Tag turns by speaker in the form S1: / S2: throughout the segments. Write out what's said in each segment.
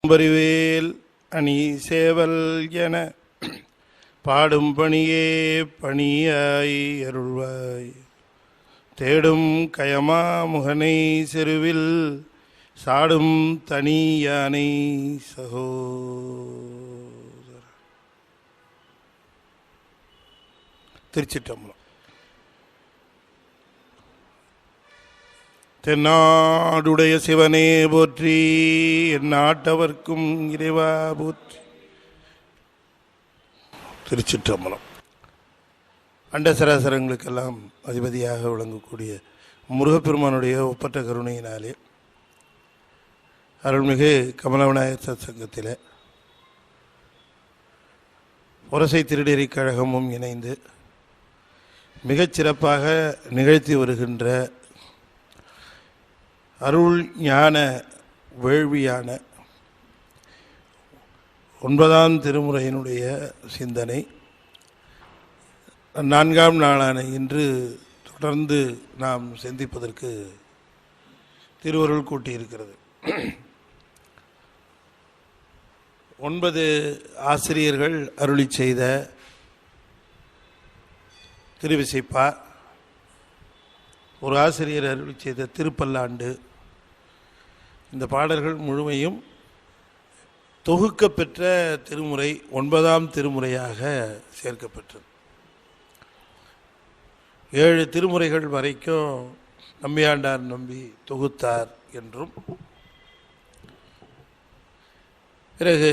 S1: பரிவேல் அணி சேவல் என பாடும் பணியே பணியாய் அருள்வாய். தேடும் கயமா முகனை செருவில் சாடும் தனி யானை சகோதர. திருச்சிற்றம்பலம். தென்னாடுடைய சிவனே போற்றி, என் நாட்டவர்க்கும் இறைவா போற்றி. திருச்சிற்றம்பலம். அண்ட சராசரங்களுக்கெல்லாம் அதிபதியாக விளங்கக்கூடிய முருகப்பெருமானுடைய ஒப்பற்ற கருணையினாலே அருள்மிகு கமலவிநாயகர் சத்சங்கத்தில் புரசை திருடேரி கழகமும் இணைந்து மிகச்சிறப்பாக நிகழ்த்தி வருகின்ற அருள் ஞான வேள்வியான 9ஆம் திருமுறையினுடைய சிந்தனை 4ஆம் நாளான இன்று தொடர்ந்து நாம் சிந்திப்பதற்கு திருவருள் கூட்டியிருக்கிறது. 9 ஆசிரியர்கள் அருளி செய்த திருவிசைப்பா, ஒரு ஆசிரியர் அருளி செய்த திருப்பல்லாண்டு, இந்த பாடல்கள் முழுமையும் தொகுக்கப்பெற்ற திருமுறை 9ஆம் திருமுறையாக சேர்க்கப்பட்டது. 7 திருமுறைகள் வரைக்கும் நம்பியாண்டார் நம்பி தொகுத்தார் என்றும், பிறகு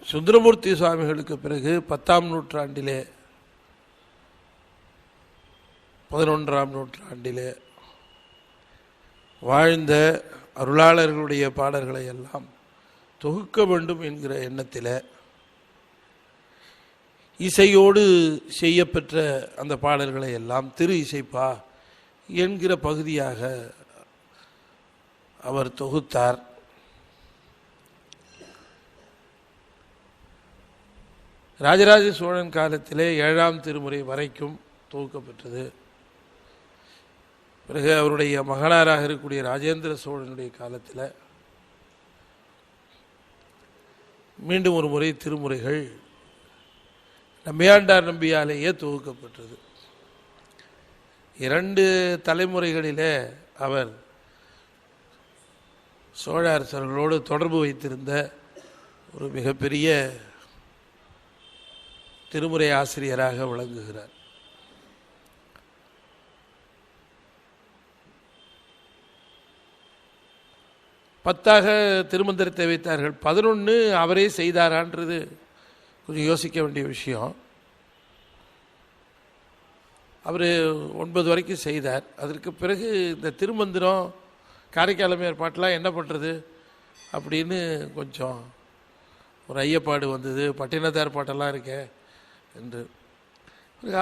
S1: சுந்தரமூர்த்தி சுவாமிகளுக்கு பிறகு 10ஆம் நூற்றாண்டிலே 11ஆம் நூற்றாண்டிலே வாழ்ந்த அருளாளர்களுடைய பாடல்களை எல்லாம் தொகுக்க வேண்டும் என்கிற எண்ணத்தில் இசையோடு செய்யப்பெற்ற அந்த பாடல்களை எல்லாம் திரு இசைப்பா என்கிற பகுதியாக அவர் தொகுத்தார். ராஜராஜ சோழன் காலத்திலே 7ஆம் திருமுறை வரைக்கும் தொகுக்கப்பட்டது. பிறகு அவருடைய மகனாராக இருக்கக்கூடிய ராஜேந்திர சோழனுடைய காலத்தில் மீண்டும் ஒரு முறை திருமுறைகள் நம்பியாண்டார் நம்பியாலேயே தொகுக்கப்பட்டது. 2 தலைமுறைகளிலே அவர் சோழ அரசர்களோடு தொடர்பு வைத்திருந்த ஒரு மிகப்பெரிய திருமுறை ஆசிரியராக விளங்குகிறார். 10ஆக திருமந்திரத்தை வைத்தார்கள். 11 அவரே செய்தாரான்றது கொஞ்சம் யோசிக்க வேண்டிய விஷயம். அவர் 9 வரைக்கும் செய்தார். அதற்கு பிறகு இந்த திருமந்திரம் காரைக்காலமையார் பாட்டெலாம் என்ன பண்ணுறது அப்படின்னு கொஞ்சம் ஒரு ஐயப்பாடு வந்தது. பட்டினத்தார் பாட்டெல்லாம் இருக்கே என்று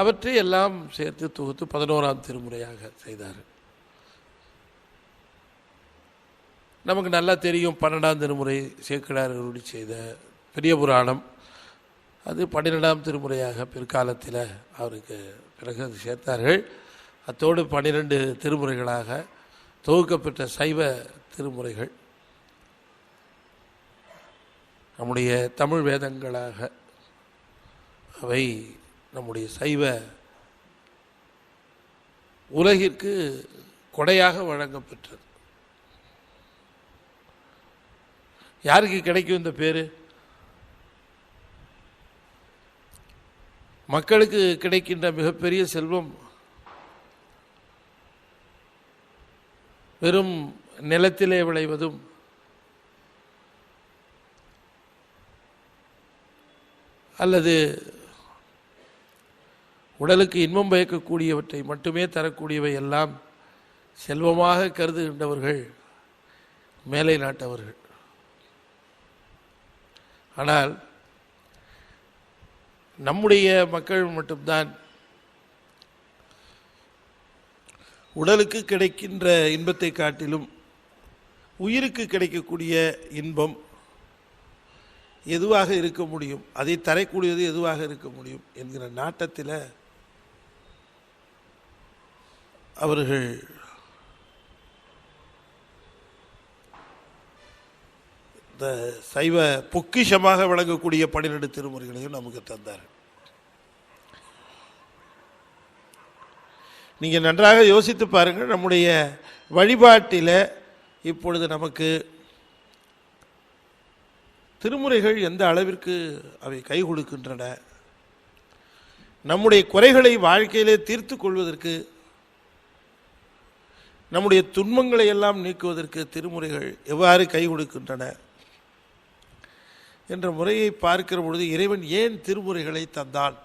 S1: அவற்றை எல்லாம் சேர்த்து தொகுத்து 11ஆம் திருமுறையாக செய்தார். நமக்கு நல்லா தெரியும் 12ஆம் திருமுறை சேக்கிழார் அருளி செய்த பெரிய புராணம், அது 12ஆம் திருமுறையாக பிற்காலத்தில் அவருக்கு பிறகு அது சேர்த்தார்கள். அத்தோடு 12 திருமுறைகளாக தொகுக்கப்பட்ட சைவ திருமுறைகள் நம்முடைய தமிழ் வேதங்களாக அவை நம்முடைய சைவ உலகிற்கு கொடையாக வழங்கப்பெற்றது. யாருக்கு கிடைக்கும் இந்த பேர்? மக்களுக்கு கிடைக்கின்ற மிகப்பெரிய செல்வம் வெறும் நிலத்திலே விளைவதும் அல்லது உடலுக்கு இன்பம் பயக்கக்கூடியவற்றை மட்டுமே தரக்கூடியவை எல்லாம் செல்வமாக கருதுகின்றவர்கள் மேலை நாட்டவர்கள். ஆனால் நம்முடைய மக்கள் மட்டும்தான் உடலுக்கு கிடைக்கின்ற இன்பத்தை காட்டிலும் உயிருக்கு கிடைக்கக்கூடிய இன்பம் எதுவாக இருக்க முடியும், அதை தரக்கூடியது எதுவாக இருக்க முடியும் என்கிற நாட்டத்தில் அவர்கள் இந்த சைவ பொக்கிஷமாக விளங்கக்கூடிய 12 திருமுறைகளையும் நமக்கு தந்தார். நீங்கள் நன்றாக யோசித்து பாருங்கள். நம்முடைய வழிபாட்டில் இப்பொழுது நமக்கு திருமுறைகள் எந்த அளவிற்கு அவை கை கொடுக்கின்றன, நம்முடைய குறைகளை வாழ்க்கையிலே தீர்த்து கொள்வதற்கு, நம்முடைய துன்பங்களை எல்லாம் நீக்குவதற்கு திருமுறைகள் எவ்வாறு கை கொடுக்கின்றன என்ற முறையை பார்க்கிற பொழுது இறைவன் ஏன் திருமுறைகளை தந்தான்,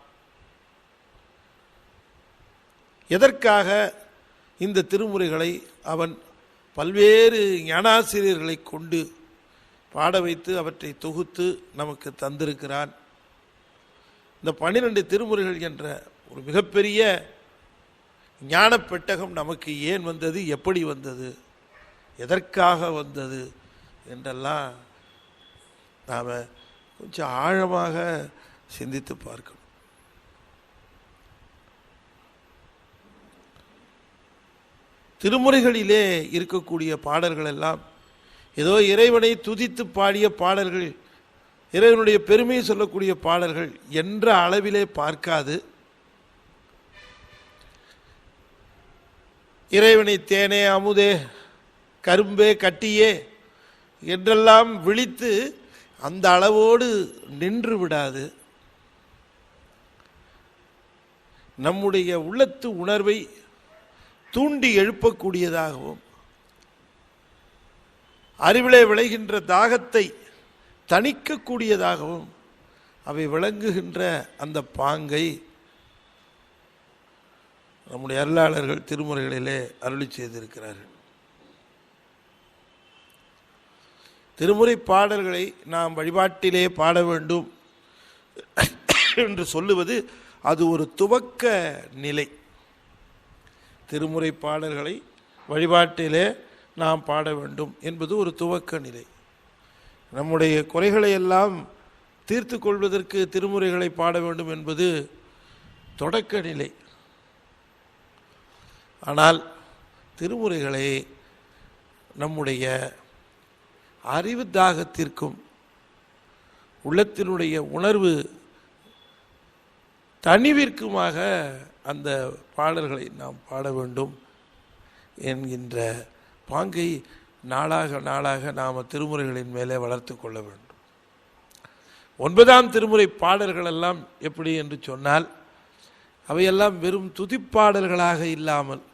S1: எதற்காக இந்த திருமுறைகளை அவன் பல்வேறு ஞானாசிரியர்களை கொண்டு பாட வைத்து அவற்றை தொகுத்து நமக்கு தந்திருக்கிறான். இந்த 12 திருமுறைகள் என்ற ஒரு மிகப்பெரிய ஞான பெட்டகம் நமக்கு ஏன் வந்தது, எப்படி வந்தது, எதற்காக வந்தது என்றெல்லாம் நாம் கொஞ்சம் ஆழமாக சிந்தித்து பார்க்கணும். திருமுறைகளிலே இருக்கக்கூடிய பாடல்கள் எல்லாம் ஏதோ இறைவனை துதித்து பாடிய பாடல்கள், இறைவனுடைய பெருமையை சொல்லக்கூடிய பாடல்கள் என்ற அளவிலே பார்க்காது, இறைவனை தேனே அமுதே கரும்பே கட்டியே என்றெல்லாம் விழித்து அந்த அளவோடு நின்று விடாது, நம்முடைய உள்ளத்து உணர்வை தூண்டி எழுப்பக்கூடியதாகவும் அறிவிலே விளைகின்ற தாகத்தை தணிக்கக்கூடியதாகவும் அவை விளங்குகின்ற அந்த பாங்கை நம்முடைய அருளாளர்கள் திருமுறைகளிலே அருளி செய்திருக்கிறார்கள். திருமுறை பாடல்களை நாம் வழிபாட்டிலே பாட வேண்டும் என்று சொல்லுவது அது ஒரு துவக்க நிலை. திருமுறை பாடல்களை வழிபாட்டிலே நாம் பாட வேண்டும் என்பது ஒரு துவக்க நிலை. நம்முடைய குறைகளை எல்லாம் தீர்த்து கொள்வதற்கு திருமுறைகளை பாட வேண்டும் என்பது தொடக்க நிலை. ஆனால் திருமுறைகளை நம்முடைய அறிவு தாகத்திற்கும் உள்ளத்தினுடைய உணர்வு தனிவிற்குமாக அந்த பாடல்களை நாம் பாட வேண்டும் என்கின்ற பாங்கை நாளாக நாளாக நாம் திருமுறைகளின் மேலே வளர்த்து கொள்ள வேண்டும். 9ஆம் திருமுறை பாடல்கள் எல்லாம் எப்படி என்று சொன்னால், அவையெல்லாம் வெறும் துதிப்பாடல்களாக இல்லாமல்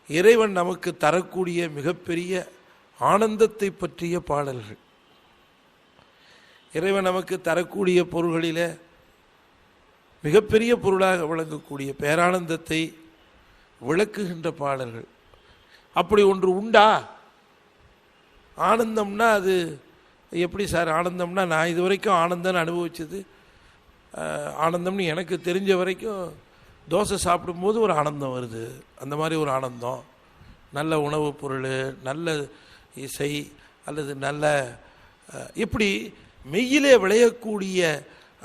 S1: இறைவன் நமக்கு தரக்கூடிய மிகப்பெரிய ஆனந்தத்தை பற்றிய பாடல்கள். இறைவன் நமக்கு தரக்கூடிய பொருள்களில் மிகப்பெரிய பொருளாக விளங்கக்கூடிய பேரானந்தத்தை விளக்குகின்ற பாடல்கள். அப்படி ஒன்று உண்டா? ஆனந்தம்னா அது எப்படி சார் ஆனந்தம்னா? நான் இது வரைக்கும் ஆனந்தம்னு அனுபவிச்சது, ஆனந்தம்னு எனக்கு தெரிஞ்ச வரைக்கும் தோசை சாப்பிடும்போது ஒரு ஆனந்தம் வருது, அந்த மாதிரி ஒரு ஆனந்தம். நல்ல உணவுப் பொருள், நல்ல இசை, அல்லது நல்ல இப்படி மெய்யிலே விளையக்கூடிய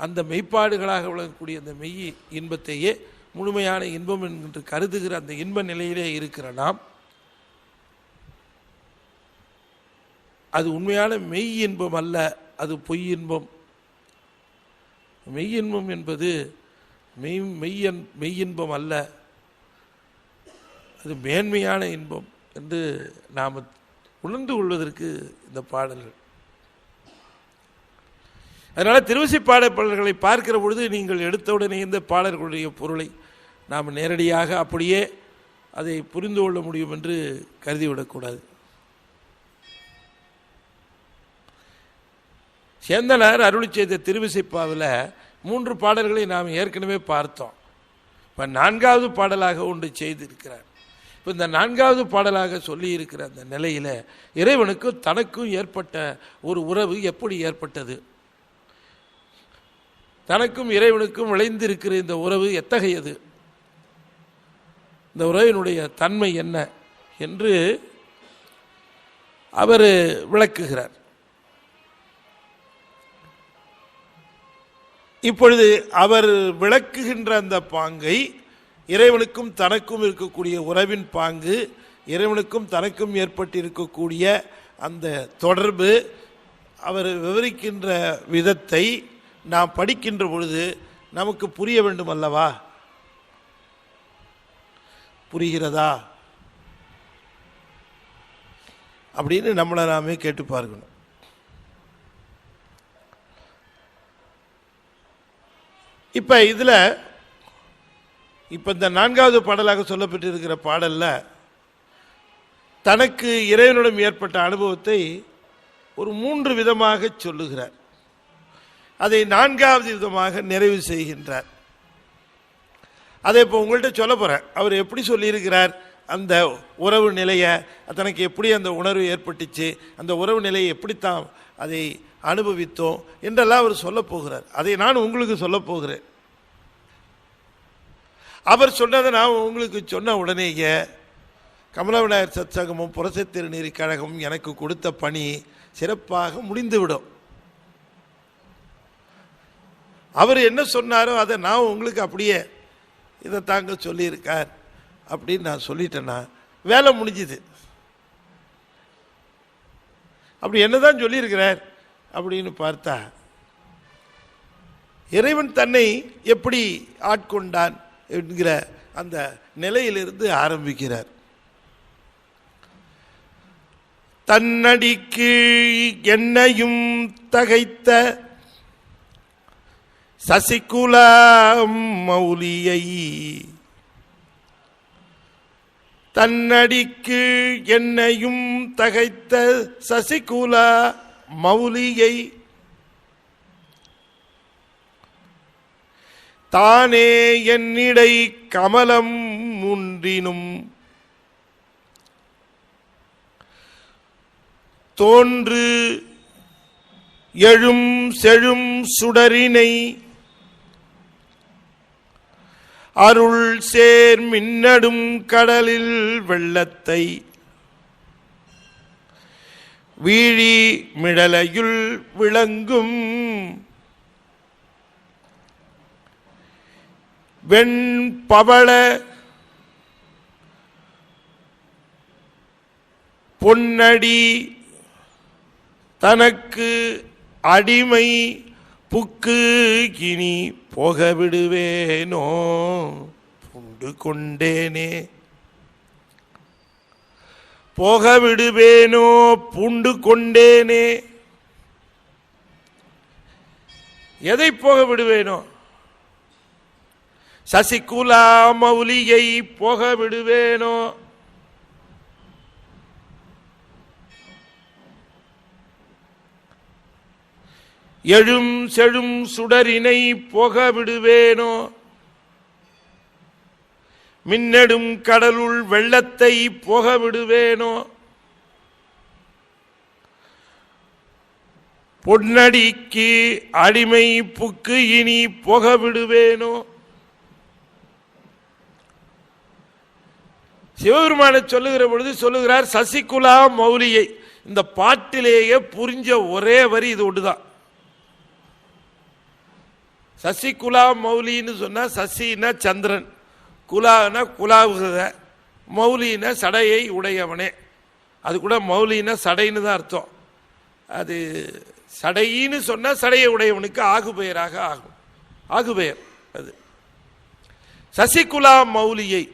S1: அந்த மெய்ப்பாடுகளாக விளங்கக்கூடிய அந்த மெய் இன்பத்தையே முழுமையான இன்பம் என்று கருதுகிற அந்த இன்ப நிலையிலே இருக்கிற நாம், அது உண்மையான மெய் இன்பம் அல்ல, அது பொய் இன்பம். மெய் இன்பம் என்பது மெய் இன்பம் அல்ல, அது மேன்மையான இன்பம் என்று நாம் உணர்ந்து கொள்வதற்கு இந்த பாடல்கள். அதனால் திருவிசை பாடல்களை பார்க்கிற பொழுது நீங்கள் எடுத்தவுடனே இந்த பாடல்களுடைய பொருளை நாம் நேரடியாக அப்படியே அதை புரிந்து கொள்ள முடியும் என்று கருதிவிடக்கூடாது. சேந்தனார் அருளி செய்த திருவிசைப்பாவில் 3 பாடல்களை நாம் ஏற்கனவே பார்த்தோம். இப்போ 4வது பாடலாக ஒன்று செய்திருக்கிறார். இப்போ இந்த 4வது பாடலாக சொல்லி இருக்கிற அந்த நிலையில் இறைவனுக்கும் தனக்கும் ஏற்பட்ட ஒரு உறவு எப்படி ஏற்பட்டது, தனக்கும் இறைவனுக்கும் விளைந்திருக்கிற இந்த உறவு எத்தகையது, இந்த உறவினுடைய தன்மை என்ன என்று அவர் விளக்குகிறார். இப்பொழுது அவர் விளக்குகின்ற அந்த பாங்கை, இறைவனுக்கும் தனக்கும் இருக்கக்கூடிய உறவின் பாங்கு, இறைவனுக்கும் தனக்கும் ஏற்பட்டிருக்கக்கூடிய அந்த தொடர்பு அவர் விவரிக்கின்ற விதத்தை நாம் படிக்கின்ற பொழுது நமக்கு புரிய வேண்டும் அல்லவா? புரிகிறதா அப்படின்னு நம்மளை நாமே கேட்டு பார்க்கணும். இப்ப இதுல இந்த 4வது பாடலாக சொல்லப்பட்டிருக்கிற பாடல்ல தனக்கு இறைவனிடம் ஏற்பட்ட அனுபவத்தை ஒரு 3 விதமாக சொல்லுகிறார். அதை 4வது விதமாக நிறைவு செய்கின்றார். அதை இப்போ உங்கள்கிட்ட சொல்ல போறேன். அவர் எப்படி சொல்லியிருக்கிறார், அந்த உறவு நிலையை, தனக்கு எப்படி அந்த உணர்வு ஏற்பட்டுச்சு, அந்த உறவு நிலையை எப்படித்தான் அதை அனுபவித்தோம் என்றெல்லாம் அவர் சொல்ல போகிறார். அதை நான் உங்களுக்கு சொல்ல போகிறேன். அவர் சொன்னதை நான் உங்களுக்கு சொன்ன உடனேயே கமல விநாயகர் சத்சங்கமும் புரசை திருநீர் கழகமும் எனக்கு கொடுத்த பணி சிறப்பாக முடிந்துவிடும். அவர் என்ன சொன்னாரோ அதை நான் உங்களுக்கு அப்படியே இதை தாங்க சொல்லியிருக்கார் அப்படின்னு நான் சொல்லிட்டேன்னா வேலை முடிஞ்சுது. அப்படி என்னதான் சொல்லியிருக்கிறார் அப்படின்னு பார்த்தா, இறைவன் தன்னை எப்படி ஆட்கொண்டான் என்கிற அந்த நிலையிலிருந்து ஆரம்பிக்கிறார். தன்னடிக்கு என்னையும் தகைத்த சசிகுலா மௌலியை, தன்னடிக்கு என்னையும் தகைத்த சசிகுலா மௌலியை தானே என்னிடை கமலம் முன்றினும் தோன்று எழும் செழும் சுடரினை அருள் சேர் மின்னடும் கடலில் வெள்ளத்தை வீழி மிடலையுள் விளங்கும் வெண்பவள பொன்னடி தனக்கு அடிமை புக்கு இனி போக விடுவேனோ புண்டு கொண்டேனே, போக விடுவேனோ பூண்டு கொண்டேனே. எதை போக விடுவேனோ? சசிகுலா மௌலியை போக விடுவேனோ. எழும் செழும் சுடரினை போக விடுவேனோ. மின்னடும் கடலுள் வெள்ளத்தை போக விடுவேனோ. பொன்னடிக்கு அடிமை புக்கு இனி போக விடுவேனோ. சிவபெருமான சொல்லுகிற பொழுது சொல்லுகிறார் சசிகுலா மௌலியை. இந்த பாட்டிலேயே புரிஞ்ச ஒரே வரி இது ஒன்றுதான். சசிகுலா மௌலின்னு சொன்னா, சசினா சந்திரன், குலானா குலாவுகிறத, மௌலினா சடையை உடையவனே. அது கூட மௌலினா சடைன்னு தான் அர்த்தம். அது சடையின்னு சொன்னா சடையை உடையவனுக்கு ஆகுபெயராக ஆகும், ஆகுபெயர் அது. சசிகுலா மௌலியை,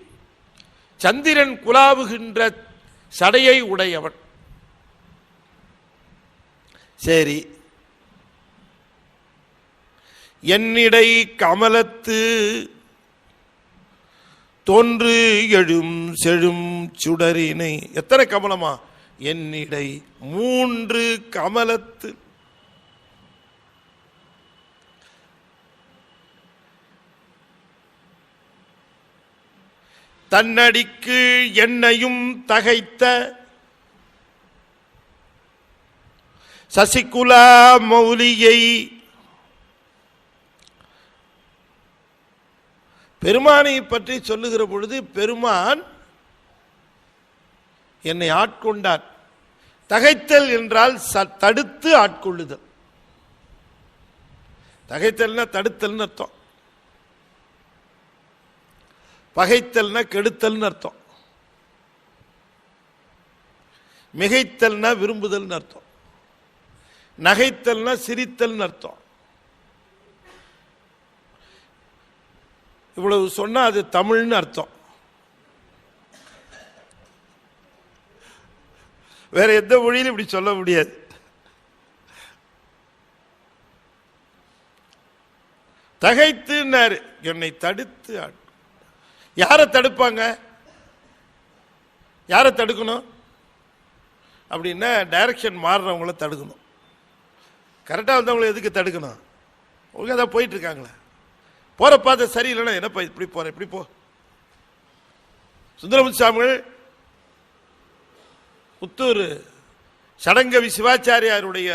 S1: சந்திரன் குலாவுகின்ற சடையை உடையவன். சரி, என்னிடை கமலத்து தோன்று எழும் செழும் சுடரினை. எத்தனை கமலமா? என்னிடை 3 கமலத்து. தன்னடிக்கு என்னையும் தகைத்த சசிகுலா மௌலியை. பெருமானை பற்றி சொல்லுகிற பொழுது பெருமான் என்னை ஆட்கொண்டார். தகைத்தல் என்றால் தடுத்து ஆட்கொள்ளுதல். தகைத்தல்னா தடுத்தல்னு அர்த்தம், பகைத்தல்னா கெடுத்தல்னு அர்த்தம். மிகைத்தல்னா விரும்புதல்னு அர்த்தம், நகைத்தல்னா சிரித்தல்னு அர்த்தம். இவ்வளவு சொன்னா அது தமிழ்னு அர்த்தம். வேற எந்த மொழியிலும் இப்படி சொல்ல முடியாது. தகைத்துன்னாரு, என்னை தடுத்து. யாரை தடுப்பாங்க? யாரை தடுக்கணும் அப்படின்னா டைரக்ஷன் மாறுறவங்கள தடுக்கணும். கரெக்டாக வந்தவங்களை எதுக்கு தடுக்கணும்? ஒழுங்காக தான் போயிட்டு இருக்காங்களே, போற பாதை சரியில்லைன்னா என்னப்பா இப்படி போற, இப்படி போ. சுந்தரமுத்துசாமிகள் புத்தூர் சடங்கவி சிவாச்சாரியாருடைய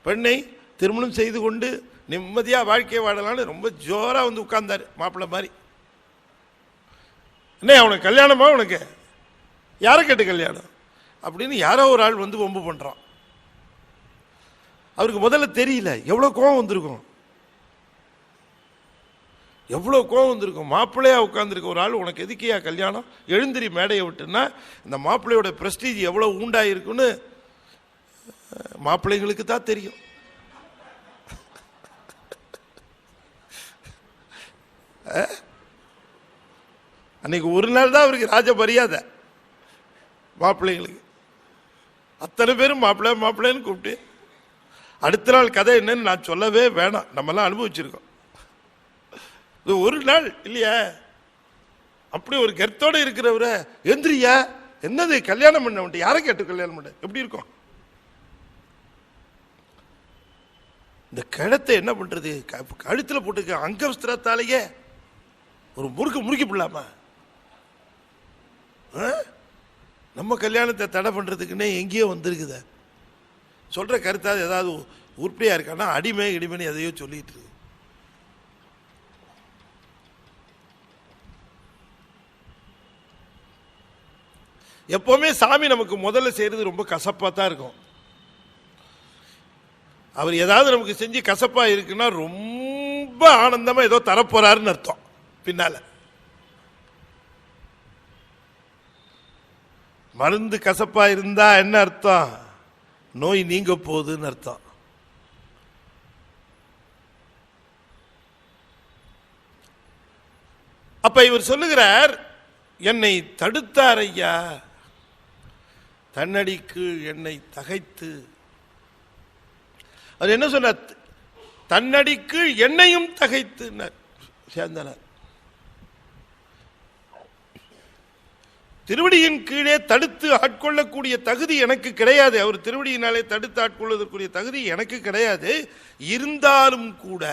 S1: பெண்ணை திருமணம் செய்து கொண்டு நிம்மதியாக வாழ்க்கையை வாழலான்னு ரொம்ப ஜோராக வந்து உட்கார்ந்தார், மாப்பிள்ளை மாதிரி. என்ன அவனுக்கு கல்யாணமா? உனக்கு யாரை கேட்டு கல்யாணம் அப்படின்னு யாரோ ஒரு ஆள் வந்து வம்பு பண்ணுறான். அவருக்கு முதல்ல தெரியல, எவ்வளோ கோவம் வந்திருக்கும், எவ்வளோ கோவம் வந்திருக்கும். மாப்பிள்ளையா உட்காந்துருக்க ஒரு ஆள் உனக்கு எதுக்கியா கல்யாணம், எழுந்திரி மேடையை விட்டுன்னா இந்த மாப்பிள்ளையோட பிரஸ்டீஜ் எவ்வளோ உண்டாயிருக்குன்னு மாப்பிள்ளைங்களுக்கு தான் தெரியும். அன்னைக்கு ஒரு நாள் தான் அவருக்கு ராஜ மரியாதை. மாப்பிள்ளைங்களுக்கு அத்தனை பேரும் மாப்பிள்ளை மாப்பிள்ளைன்னு கூப்பிட்டு, அடுத்த நாள் கதை என்னன்னு நான் சொல்லவே வேணாம், நம்மெல்லாம் அனுபவிச்சிருக்கோம். இது ஒரு நாள் இல்லையா, அப்படி ஒரு கருத்தோடு இருக்கிறவர எந்திரியா, என்னது கல்யாணம் பண்ண வேண்டிய, யாரை கேட்டு கல்யாணம் பண்ண, எப்படி இருக்கும்? இந்த கிழத்தை என்ன பண்றது, கழுத்தில் போட்டுக்க அங்கவஸ்திரத்தாலேயே ஒரு முறுக்கி போடலாமா? நம்ம கல்யாணத்தை தடை பண்றதுக்குன்னே எங்கேயோ வந்திருக்குத. சொல்ற கருத்தாவது ஏதாவது உருப்படியா இருக்கான்னா அடிமை இடிமைன்னு எதையோ சொல்லிட்டு இருக்கு. எப்பவுமே சாமி நமக்கு முதல்ல செய்யறது ரொம்ப கசப்பா தான் இருக்கும். அவர் ஏதாவது நமக்கு செஞ்சு கசப்பா இருக்குன்னா ரொம்ப ஆனந்தமா ஏதோ தரப்போறாருன்னு அர்த்தம். பின்னால மருந்து கசப்பா இருந்தா என்ன அர்த்தம்? நோய் நீங்க போகுதுன்னு அர்த்தம். அப்ப இவர் சொல்லுகிறார், என்னை தடுத்தார் ஐயா, தன்னடிக்கு என்னை தகைத்து. அவர் என்ன சொன்னார்? தன்னடிக்கு என்னையும் தகைத்து சேர்ந்தனர். திருவடியின் கீழே தடுத்து ஆட்கொள்ளக்கூடிய தகுதி எனக்கு கிடையாது. அவர் திருவடியினாலே தடுத்து ஆட்கொள்வதற்குரிய தகுதி எனக்கு கிடையாது. இருந்தாலும் கூட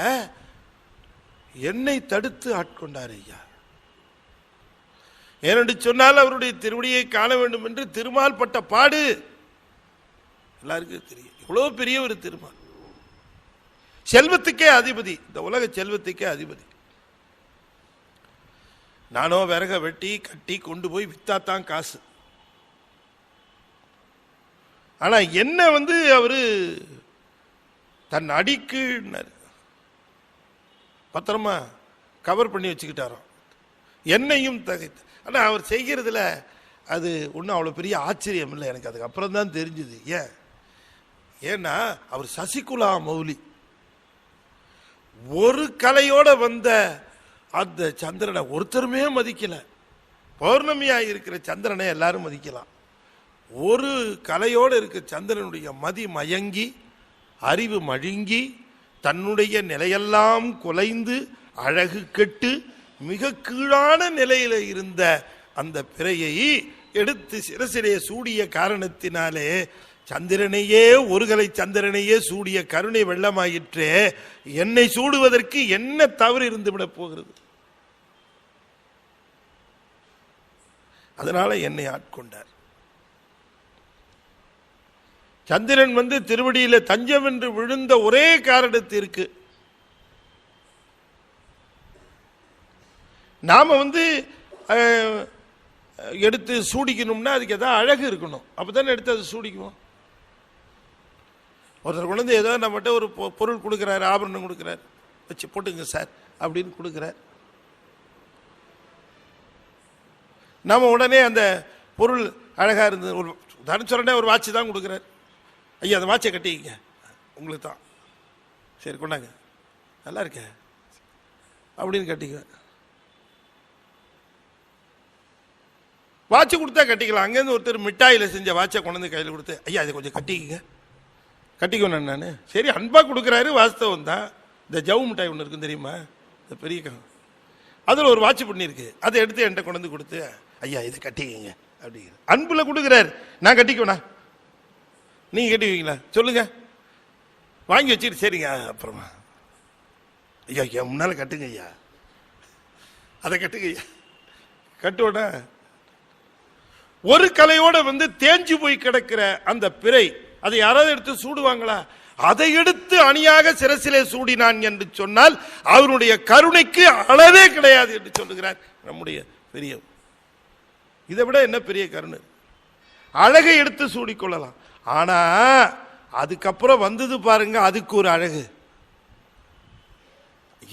S1: என்னை தடுத்து ஆட்கொண்டார் ஐயா. ஏனென்று சொன்னால் அவருடைய திருவடியை காண வேண்டும் என்று திருமால் பட்ட பாடு எல்லாருக்கும் தெரியும். எவ்வளவு பெரிய ஒரு திருமால், செல்வத்துக்கே அதிபதி, இந்த உலக செல்வத்துக்கே அதிபதி. நானோ விறக வெட்டி கட்டி கொண்டு போய் வித்தாத்தான் காசு. ஆனா என்ன அவரு தன் அடிக்கு பத்திரமா கவர் பண்ணி வச்சுக்கிட்டாரோ, என்னையும் தகைத்து. ஆனா அவர் செய்கிறதுல அது ஒன்றும் அவ்வளோ பெரிய ஆச்சரியம் இல்லை. எனக்கு அதுக்கு அப்புறம் தான் தெரிஞ்சுது. ஏன்னா அவர் சசிகுலா மௌலி. ஒரு கலையோட வந்த அந்த சந்திரனை ஒருத்தருமே மதிக்கல. பௌர்ணமியா இருக்கிற சந்திரனை எல்லாரும் மதிக்கலாம். ஒரு கலையோடு இருக்க சந்திரனுடைய மதி மயங்கி அறிவு மழுங்கி தன்னுடைய நிலையெல்லாம் குலைந்து அழகு கெட்டு மிக கீழான நிலையில இருந்த அந்த பிறையை எடுத்து சிரசிலே சூடிய காரணத்தினாலே சந்திரனையே, ஒரு கலை சந்திரனையே சூடிய கருணை வெள்ளமாயிற்றே, என்னை சூடுவதற்கு என்ன தவறு இருந்து விட போகிறது? அதனால என்னை ஆட்கொண்டார். சந்திரன் திருவடியில தஞ்சம் என்று விழுந்த ஒரே காரணத்திற்கு நாம எடுத்து சூடிக்கணும்னா அதுக்கு ஏதாவது அழகு இருக்கணும். அப்பதானே எடுத்து அது சூடிக்குவோம். ஒருத்தர் கொண்டு ஏதோ நம்மகிட்ட ஒரு பொருள் கொடுக்குறாரு, ஆபரணம் கொடுக்குறாரு, வச்சு போட்டுங்க சார் அப்படின்னு கொடுக்குறார். நாம உடனே அந்த பொருள் அழகா இருந்தது, ஒரு தனுச்சரண்டே ஒரு வாட்ச் தான் கொடுக்குறாரு. ஐயா அந்த வாட்சை கட்டிக்கிங்க, உங்களுக்கு தான். சரி கொண்டாங்க, நல்லா இருக்க அப்படின்னு கட்டிக்குவேன். வாட்சை கொடுத்தா கட்டிக்கலாம். அங்கேருந்து ஒருத்தர் மிட்டாயில் செஞ்ச வாட்சை கொண்டு வந்து கையில் கொடுத்து, ஐயா அதை கொஞ்சம் கட்டிக்கிங்க, கட்டிக்கணும். நான் சரி அன்பாக கொடுக்குறாரு, வாஸ்தவம் தான். இந்த ஜவு மிட்டாய் ஒன்று இருக்குன்னு தெரியுமா, இந்த பெரிய அதில் ஒரு வாட்ச் பண்ணியிருக்கு, அதை எடுத்து என்கிட்ட கொண்டு வந்து கொடுத்து, ஐயா இதை கட்டிக்கிங்க அப்படிங்கிற அன்புல கொடுக்குறாரு. நான் கட்டிக்குவேண்ணா, நீங்கள் கட்டிக்குவீங்களா சொல்லுங்க, வாங்கி வச்சுட்டு சரிங்க அப்புறமா ஐயா ஐயா முன்னால் கட்டுங்க ஐயா, அதை கட்டுங்க ஐயா, கட்டுவோட ஒரு கலையோட வந்து தேஞ்சு போய் கிடக்கிற அந்த பிறை அதை யாராவது எடுத்து சூடுவாங்களா? அதை எடுத்து அணியாக சிரசிலே சூடினான் என்று சொன்னால் அவருடைய கருணைக்கு அளவே கிடையாது என்று சொல்லுகிறார் நம்முடைய பெரிய. இதை விட என்ன பெரிய கருணை? அழகை எடுத்து சூடிக்கொள்ளலாம், ஆனா அதுக்கப்புறம் வந்தது பாருங்க, அதுக்கு ஒரு அழகு.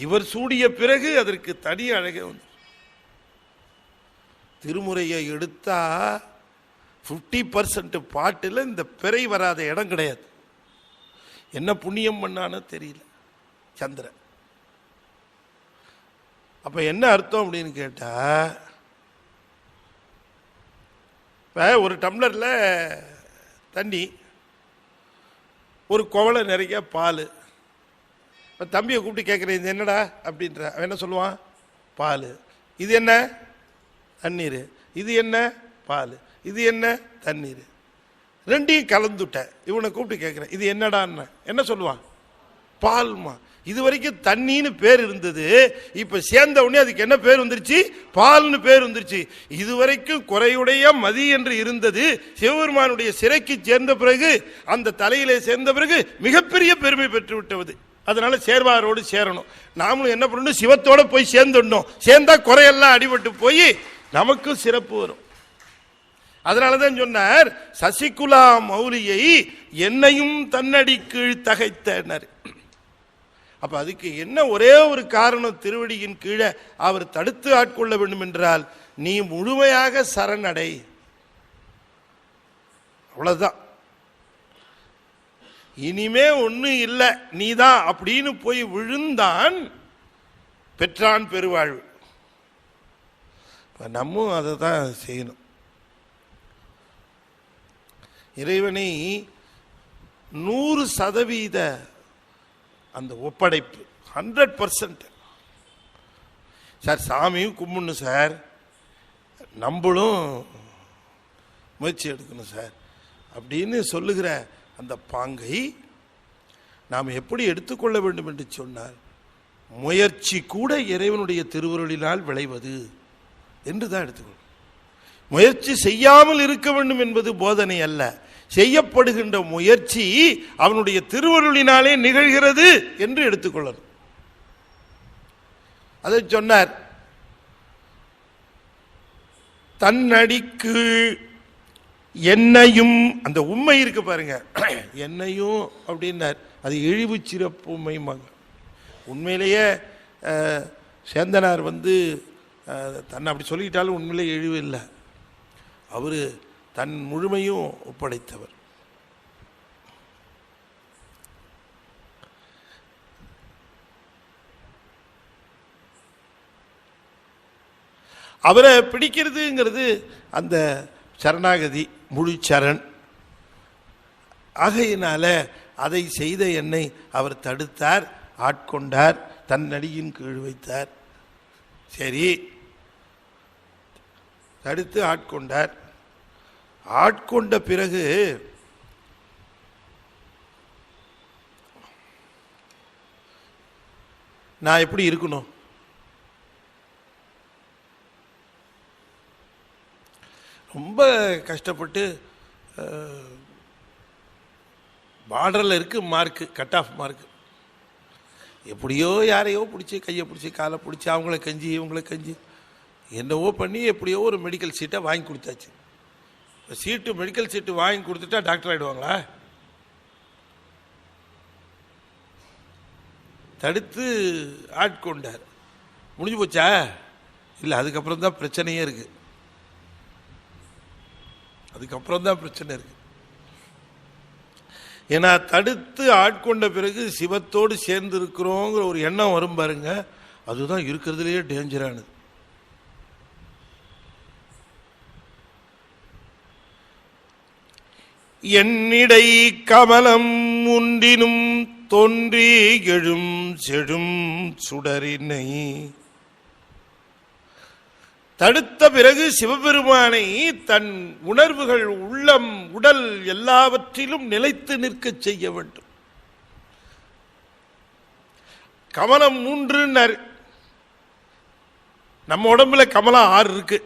S1: இவர் சூடிய பிறகு அதற்கு தனி அழகே வந்து. திருமுறையை எடுத்தா 50% பாட்டில் இந்த பிறை வராத இடம் கிடையாது. என்ன புண்ணியம் பண்ணானோ தெரியல சந்திரன். அப்ப என்ன அர்த்தம் அப்படின்னு கேட்டா, ஒரு டம்ளர்ல தண்ணி, ஒரு குவளை நிறைய பால். தம்பியை கூப்பிட்டு கேட்குறேன் இது என்னடா அப்படின்ற, அவன் என்ன சொல்லுவான்? பால். இது என்ன? தண்ணீர். இது என்ன? பால். இது என்ன? தண்ணீர். ரெண்டையும் கலந்துட்டேன். இவனை கூப்பிட்டு கேட்குறேன் இது என்னடான்னு, என்ன சொல்லுவான்? பால்மா. இது வரைக்கும் தண்ணின்னு பேர் இருந்தது, இப்ப சேர்ந்த உடனே அதுக்கு என்ன பேர் வந்துருச்சு? பால்னு பேர் வந்துருச்சு. இதுவரைக்கும் குறையுடைய மதி என்று இருந்தது, சிவபெருமானுடைய சிறைக்கு சேர்ந்த பிறகு, அந்த தலையிலே சேர்ந்த பிறகு மிகப்பெரிய பெருமை பெற்று விட்டது. அதனால சேர்வாரோடு சேரணும். நாமளும் என்ன பண்ணணும்? சிவத்தோட போய் சேர்ந்துடணும். சேர்ந்தா குறையெல்லாம் அடிபட்டு போய் நமக்கும் சிறப்பு வரும். அதனாலதான் சொன்னார், சசிகுலா மௌலியை என்னையும் தன்னடி கீழ் தகைத்தனர். அப்ப அதுக்கு என்ன ஒரே ஒரு காரணம், திருவடியின் கீழே அவர் தடுத்து ஆட்கொள்ள வேண்டும் என்றால் நீ முழுமையாக சரணடை, அவ்வளவுதான். இனிமே ஒண்ணு இல்லை நீதான் அப்படின்னு போய் விழுந்தான் பெற்றான் பெருவாழ்வு. நம்ம அதை தான் செய்யணும். இறைவனை 100% அந்த ஒப்படைப்பு 100%. சார் சாமியும் கும்பிடணும் சார், நம்மளும் முயற்சி எடுக்கணும் சார் அப்படின்னு சொல்லுகிற அந்த பாங்கை நாம் எப்படி எடுத்துக்கொள்ள வேண்டும் என்று சொன்னார், முயற்சி கூட இறைவனுடைய திருவருளினால் விளைவது என்று தான் எடுத்துக்கொள்ளும். முயற்சி செய்யாமல் இருக்க வேண்டும் என்பது போதனை அல்ல, செய்யப்படுகின்ற முயற்சி அவனுடைய திருவருளினாலே நிகழ்கிறது என்று எடுத்துக்கொள்ளணும். அதை சொன்னார், தன்னடிக்கு என்னையும், அந்த உண்மை இருக்கு பாருங்க, என்னையும் அப்படின்னார். அது இழிவு சிறப்பு உண்மைமாங்க. உண்மையிலேயே சேந்தனார் வந்து தன்னை அப்படி சொல்லிக்கிட்டாலும் உண்மையிலே இழிவு இல்லை. அவரு தன் முழுமையும் ஒப்படைத்தவர். அவரை பிடிக்கிறதுங்கிறது அந்த சரணாகதி, முழு சரண். ஆகையினால அதை செய்த என்னை அவர் தடுத்தார், ஆட்கொண்டார், தன் அடியின் கீழ் வைத்தார். சரி, தடுத்து ஆட்கொண்டார். ஆட்கொண்ட பிறகு நான் எப்படி இருக்கணும்? ரொம்ப கஷ்டப்பட்டு பார்டரில் இருக்கு மார்க்கு, கட் ஆஃப் மார்க்கு. எப்படியோ யாரையோ பிடிச்சி, கையை பிடிச்சி, காலை பிடிச்சி, அவங்கள கஞ்சி இவங்கள கஞ்சி என்னவோ பண்ணி எப்படியோ ஒரு மெடிக்கல் சீட்டை வாங்கி கொடுத்தாச்சு. சீட்டு, மெடிக்கல் சீட்டு வாங்கி கொடுத்துட்டா டாக்டர் ஆகிடுவாங்களா? தடுத்து ஆட்கொண்டார். முடிஞ்சு போச்சா? இல்லை, அதுக்கப்புறம் தான் பிரச்சனையே இருக்கு. அதுக்கப்புறம் தான் பிரச்சனை இருக்கு. ஏன்னா தடுத்து ஆட்கொண்ட பிறகு சிவத்தோடு சேர்ந்து இருக்கிறோங்கிற ஒரு எண்ணம் வரும் பாருங்க, அதுதான் இருக்கிறதுலேயே டேஞ்சரானது. என்னிடை கமலம் உண்டினும் தோன்றி எழும் செழும் சுடரினை தடுத்த பிறகு சிவபெருமானை தன் உணர்வுகள், உள்ளம், உடல் எல்லாவற்றிலும் நிலைத்து நிற்க செய்ய வேண்டும். கமலம் 3 நம்ம உடம்புல கமலம் 6 இருக்கு.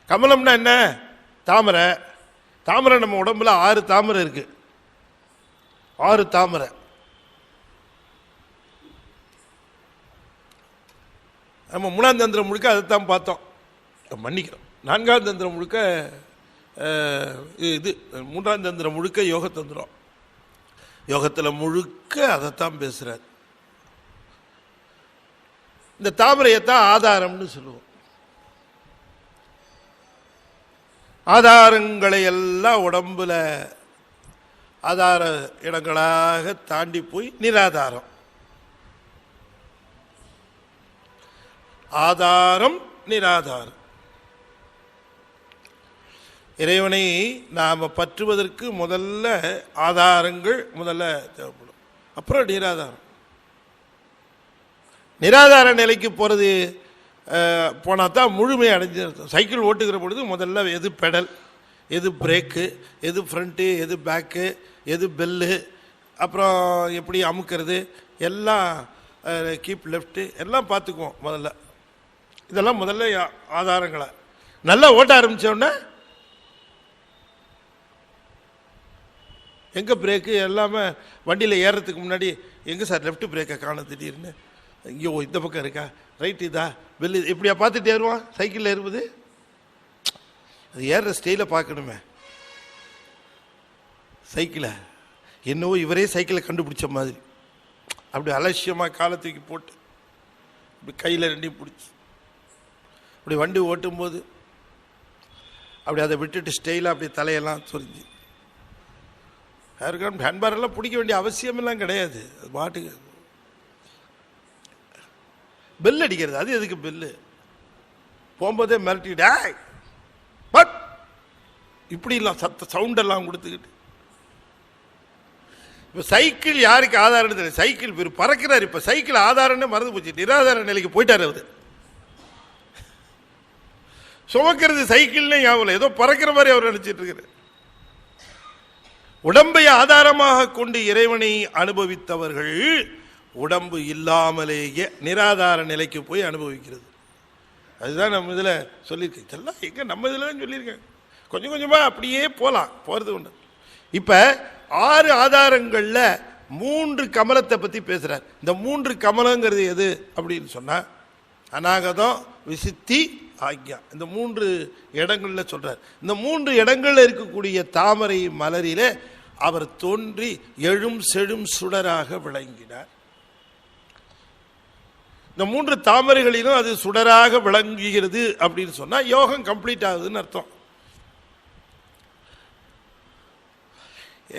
S1: கமலம்னா என்ன? தாமரை. தாமரை நம்ம உடம்புல 6 தாமரை இருக்கு. 6 தாமரை. நம்ம 3ஆம் தந்திரம் முழுக்க அதைத்தான் பார்த்தோம். மன்னிக்கிறோம், 4ஆம் தந்திரம் முழுக்க இது 3ஆம் தந்திரம் முழுக்க யோக தந்திரம். யோகத்தில் முழுக்க அதைத்தான் பேசுறார். இந்த தாமரையத்தான் ஆதாரம்னு சொல்லுவோம். ஆதாரங்களை எல்லாம் உடம்புல ஆதார இடங்களாக தாண்டி போய் நிராதாரம். ஆதாரம் நிராதாரம். இறைவனை நாம் பற்றுவதற்கு முதல்ல ஆதாரங்கள் முதல்ல தேவைப்படும், அப்புறம் நிராதாரம். நிராதார நிலைக்கு போகிறது போனால் தான் முழுமை அடைஞ்சு. சைக்கிள் ஓட்டுகிற பொழுது முதல்ல எது பெடல், எது பிரேக்கு, எது ஃப்ரண்ட்டு, எது பேக்கு, எது பெல்லு, அப்புறம் எப்படி அமுக்கிறது எல்லாம், கீப் லெஃப்ட்டு எல்லாம் பார்த்துக்குவோம் முதல்ல. இதெல்லாம் முதல்ல ஆதாரங்களா. நல்லா ஓட்ட ஆரம்பித்தோடனே எங்கே பிரேக்கு எல்லாமே வண்டியில் ஏறுறதுக்கு முன்னாடி எங்கே சார் லெஃப்ட் பிரேக்கை காண திடீர்னு, ஐயோ இந்த பக்கம் இருக்கா, ரைட் இதா, பெல்லு, இப்படியா பார்த்துட்டு ஏறுவான் சைக்கிளில் ஏறுவது. அது ஏறுற ஸ்டைலை பார்க்கணுமே. சைக்கிளை என்னவோ இவரே சைக்கிளை கண்டுபிடிச்ச மாதிரி அப்படி அலட்சியமாக காலை தூக்கி போட்டு இப்படி கையில் 2 பிடிச்சி அப்படி வண்டி ஓட்டும்போது அப்படி அதை விட்டுட்டு ஸ்டைலாக அப்படி தலையெல்லாம் சொரிஞ்சு யாருக்கும் ஹேண்ட்பாரெல்லாம் பிடிக்க வேண்டிய அவசியமெல்லாம் கிடையாது. அது பாட்டுக்கு பெல் அடிக்கிறது. அது எதுக்கு பெல்லு? போகும்போதே மிரட்டிட்டு பட் இப்படி இல்லை சவுண்டெல்லாம் கொடுத்துக்கிட்டு. இப்போ சைக்கிள் யாருக்கு ஆதாரம் தெரியல. சைக்கிள் பேர் பறக்கிறார். இப்போ சைக்கிள் ஆதாரம்னு மறந்து போச்சு, நிராதார நிலைக்கு போயிட்டார். அவர் சுமக்கிறது சைக்கிள்னே ஞாபகம், ஏதோ பறக்கிற மாதிரி அவர் நினைச்சிட்டு இருக்கிறார். உடம்பை ஆதாரமாக கொண்டு இறைவனை அனுபவித்தவர்கள் உடம்பு இல்லாமலேயே நிராதார நிலைக்கு போய் அனுபவிக்கிறது. அதுதான் நம்ம இதில் சொல்லியிருக்கேன். இதெல்லாம் எங்கே நம்ம இதில் தான் சொல்லியிருக்கேன். கொஞ்சம் கொஞ்சமாக அப்படியே போகலாம், போகிறது உண்டு. இப்போ 6 ஆதாரங்களில் 3 கமலத்தை பற்றி பேசுகிறார். இந்த 3 கமலங்கிறது எது அப்படின்னு சொன்னால் அநாகதம், விசித்தி, ஆக்ஞா. இந்த 3 இடங்களில் சொல்கிறார். இந்த 3 இடங்களில் இருக்கக்கூடிய தாமரை மலரிலே அவர் தோன்றி எழும் செழும் சுடராக விளங்கினார். இந்த 3 தாமரைகளிலும் அது சுடராக விளங்குகிறது அப்படின்னு சொன்னால் யோகம் கம்ப்ளீட் ஆகுதுன்னு அர்த்தம்.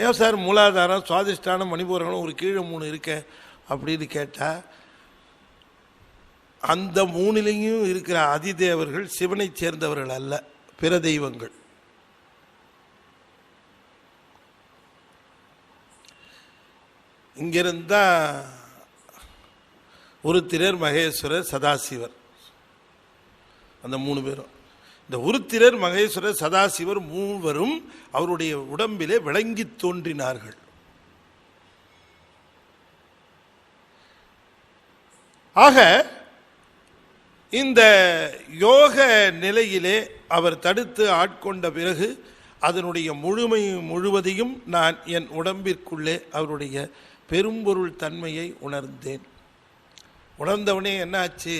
S1: ஏன் சார் மூலாதாரம், சுவாதிஷ்டானம், மணிபூரகம் ஒரு கீழே 3 இருக்க அப்படின்னு கேட்டால், அந்த 3லையும் இருக்கிற அதிதேவர்கள் சிவனை சேர்ந்தவர்கள் அல்ல, பிற தெய்வங்கள். இங்கிருந்தா உருத்திரர், மகேஸ்வரர், சதாசிவர், அந்த 3 பேரும். இந்த உருத்திரர், மகேஸ்வரர், சதாசிவர் 3வரும் அவருடைய உடம்பிலே விளங்கி தோன்றினார்கள். ஆக இந்த யோக நிலையிலே அவர் தடுத்து ஆட்கொண்ட பிறகு அதனுடைய முழுவதையும் நான் என் உடம்பிற்குள்ளே அவருடைய பெரும்பொருள் தன்மையை உணர்ந்தேன். உணர்ந்தவனே என்னாச்சு?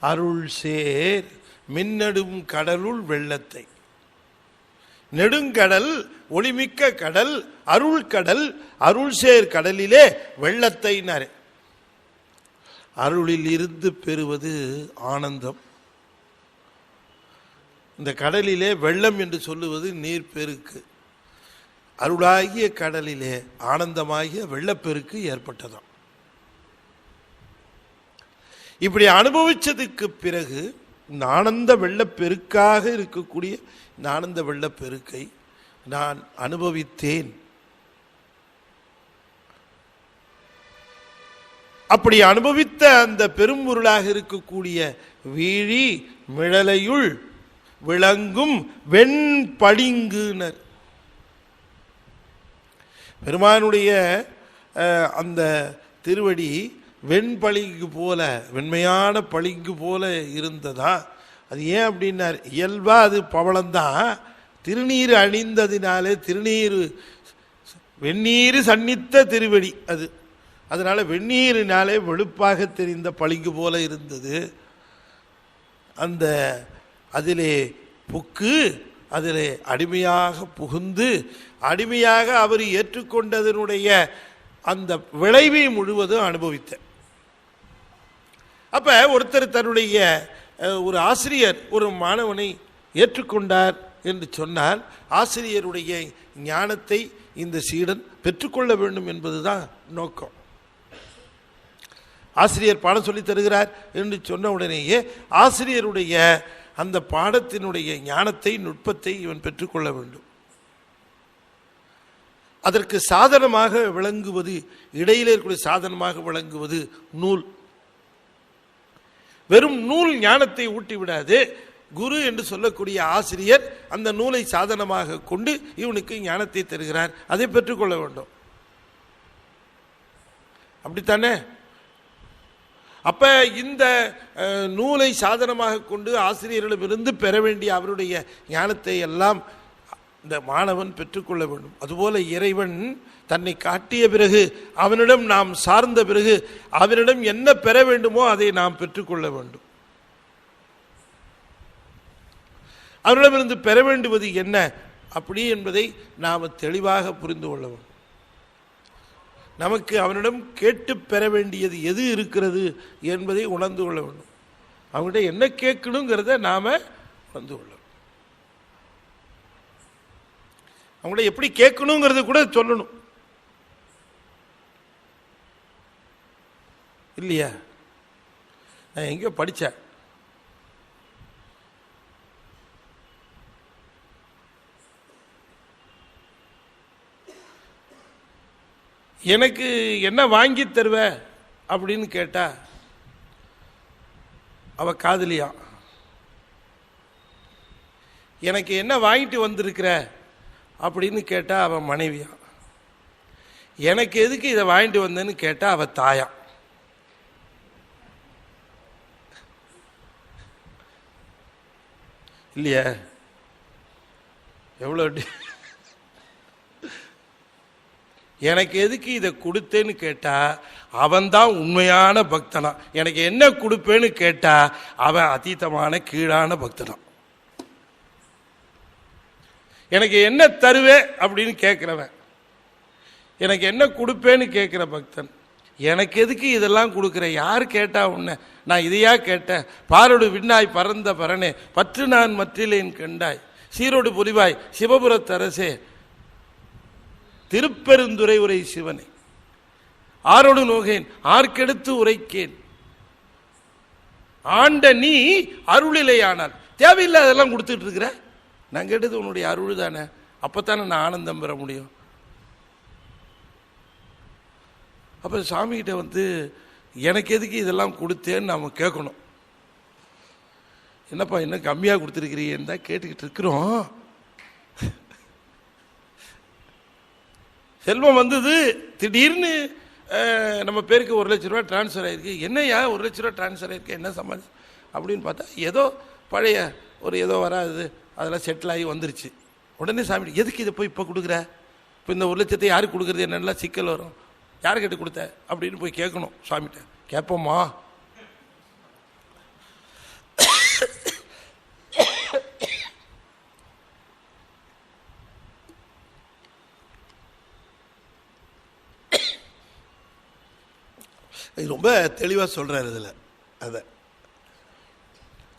S1: அருள் சேர் மின்னடும் கடலுள் வெள்ளத்தை. நெடுங்கடல், ஒளிமிக்க கடல், அருள் கடல், அருள் சேர் கடலிலே வெள்ளத்தை. அருளில் இருந்து பெறுவது ஆனந்தம். இந்த கடலிலே வெள்ளம் என்று சொல்லுவது நீர்ப்பெருக்கு. அருளாகிய கடலிலே ஆனந்தமாகிய வெள்ளப்பெருக்கு ஏற்பட்டதாம். இப்படி அனுபவிச்சதுக்கு பிறகு இந்த ஆனந்த வெள்ளப்பெருக்காக இருக்கக்கூடிய இந்த ஆனந்த வெள்ளப்பெருக்கை நான் அனுபவித்தேன். அப்படி அனுபவித்த அந்த பெரும்பொருளாக இருக்கக்கூடிய வீழி மிழலையுள் விளங்கும் வெண்பளிங்குனர். பெருமானுடைய அந்த திருவடி வெண்பளிங்கு போல, வெண்மையான பளிங்கு போல இருந்ததா? அது ஏன் அப்படின்னார், இயல்பா அது பவளம்தான். திருநீர் அணிந்ததினாலே, திருநீர் வெந்நீர் சன்னித்த திருவடி அது, அதனால வெந்நீரினாலே வெளுப்பாக தெரிந்த பளிங்கு போல இருந்தது. அந்த அதிலே புக்கு, அதிலே அடிமையாக புகுந்து, அடிமையாக அவர் ஏற்றுக்கொண்டதனுடைய அந்த விளைவை முழுவதும் அனுபவித்த. அப்ப ஒருத்தர் தன்னுடைய ஒரு ஆசிரியர் ஒரு மாணவனை ஏற்றுக்கொண்டார் என்று சொன்னால், ஆசிரியருடைய ஞானத்தை இந்த சீடன் பெற்றுக்கொள்ள வேண்டும் என்பதுதான் நோக்கம். ஆசிரியர் பாடம் சொல்லி தருகிறார் என்று சொன்ன உடனேயே ஆசிரியருடைய அந்த பாடத்தினுடைய ஞானத்தை, நுட்பத்தை இவன் பெற்றுக்கொள்ள வேண்டும். அதற்கு சாதனமாக விளங்குவது, இடையிலே இருக்கக்கூடிய சாதனமாக விளங்குவது நூல். வெறும் நூல் ஞானத்தை ஊட்டி விடாது. குரு என்று சொல்லக்கூடிய ஆசிரியர் அந்த நூலை சாதனமாக கொண்டு இவனுக்கு ஞானத்தை தருகிறார், அதை பெற்றுக்கொள்ள வேண்டும். அப்படித்தானே? அப்ப இந்த நூலை சாதனமாக கொண்டு ஆசிரியர்களிடமிருந்து பெற வேண்டிய அவருடைய ஞானத்தை எல்லாம் இந்த மாணவன் பெற்றுக்கொள்ள வேண்டும். அதுபோல இறைவன் தன்னை காட்டிய பிறகு, அவனிடம் நாம் சார்ந்த பிறகு, அவனிடம் என்ன பெற வேண்டுமோ அதை நாம் பெற்றுக்கொள்ள வேண்டும். அவனிடமிருந்து பெற வேண்டுவது என்ன அப்படி என்பதை நாம் தெளிவாக புரிந்து கொள்ள வேண்டும். நமக்கு அவனிடம் கேட்டு பெற வேண்டியது எது இருக்கிறது என்பதை உணர்ந்து கொள்ள வேண்டும். அவங்ககிட்ட என்ன கேட்கணுங்கிறத நாம உணர்ந்து கொள்ள வேண்டும். அவங்கள்ட்ட எப்படி கேட்கணுங்கிறது கூட சொல்லணும் இல்லையா? நான் எங்கேயோ படித்தேன், எனக்கு என்ன வாங்கி தருவ அப்படின்னு கேட்டா அவ காதலியா, எனக்கு என்ன வாங்கிட்டு வந்திருக்கிற அப்படின்னு கேட்டா அவ மனைவியா, எனக்கு எதுக்கு இதை வாங்கிட்டு வந்தேன்னு கேட்டா அவ தாயா. இல்லையா? எவ்வளவு எனக்கு எதுக்கு இதை கொடுத்தேன்னு கேட்டா அவன்தான் உண்மையான பக்தனா, எனக்கு என்ன கொடுப்பேன்னு கேட்டா அவன் அதீதமான கீழான பக்தனா. எனக்கு என்ன தருவே அப்படின்னு கேட்கிறவன், எனக்கு என்ன கொடுப்பேன்னு கேட்கிற பக்தன். எனக்கு எதுக்கு இதெல்லாம் கொடுக்குற, யார் கேட்டா உன்னை, நான் இதையா கேட்டேன், பாரோடு விண்ணாய் பறந்த பரனே பற்று நான் மற்றிலேன் கண்டாய், சீரோடு பொலிவாய் சிவபுரத்தரசே திருப்பெருந்துரை உரை சிவனை, ஆரோடு நோகேன் ஆர்க்கெடுத்து உரைக்கேன், ஆண்ட நீ அருளிலையானால் தேவையில்லை அதெல்லாம் கொடுத்துட்டு இருக்கிற, நான் கேட்டது உன்னுடைய அருள் தானே, அப்பத்தானே நான் ஆனந்தம் பெற முடியும். அப்ப சாமிகிட்ட வந்து எனக்கு எதுக்கு இதெல்லாம் கொடுத்தேன்னு நாம கேட்கணும். என்னப்பா என்ன கம்மியா கொடுத்துருக்கிறீன்னு தான் கேட்டுக்கிட்டு இருக்கிறோம். செல்வம் வந்தது, திடீர்னு நம்ம பேருக்கு 1 லட்ச ரூபா டிரான்ஸ்ஃபர் ஆயிருக்கு. என்னையா 1 லட்ச ரூபா டிரான்ஸ்ஃபர் ஆயிருக்கு, என்ன சமாளிச்சு அப்படின்னு பார்த்தா ஏதோ பழைய ஒரு ஏதோ வராது அதெல்லாம் செட்டில் ஆகி வந்துருச்சு. உடனே சாமி எதுக்கு இதை போய் இப்போ கொடுக்குற, இப்போ இந்த 1 லட்சத்தை யாருக்கு கொடுக்குறது, என்னென்னலாம் சிக்கல் வரும், யார் கிட்ட கொடுத்த அப்படின்னு போய் கேட்கணும் சாமிகிட்ட. கேட்போமா? ரொம்ப தெளிவாக சொல்றாரு இதில். அதை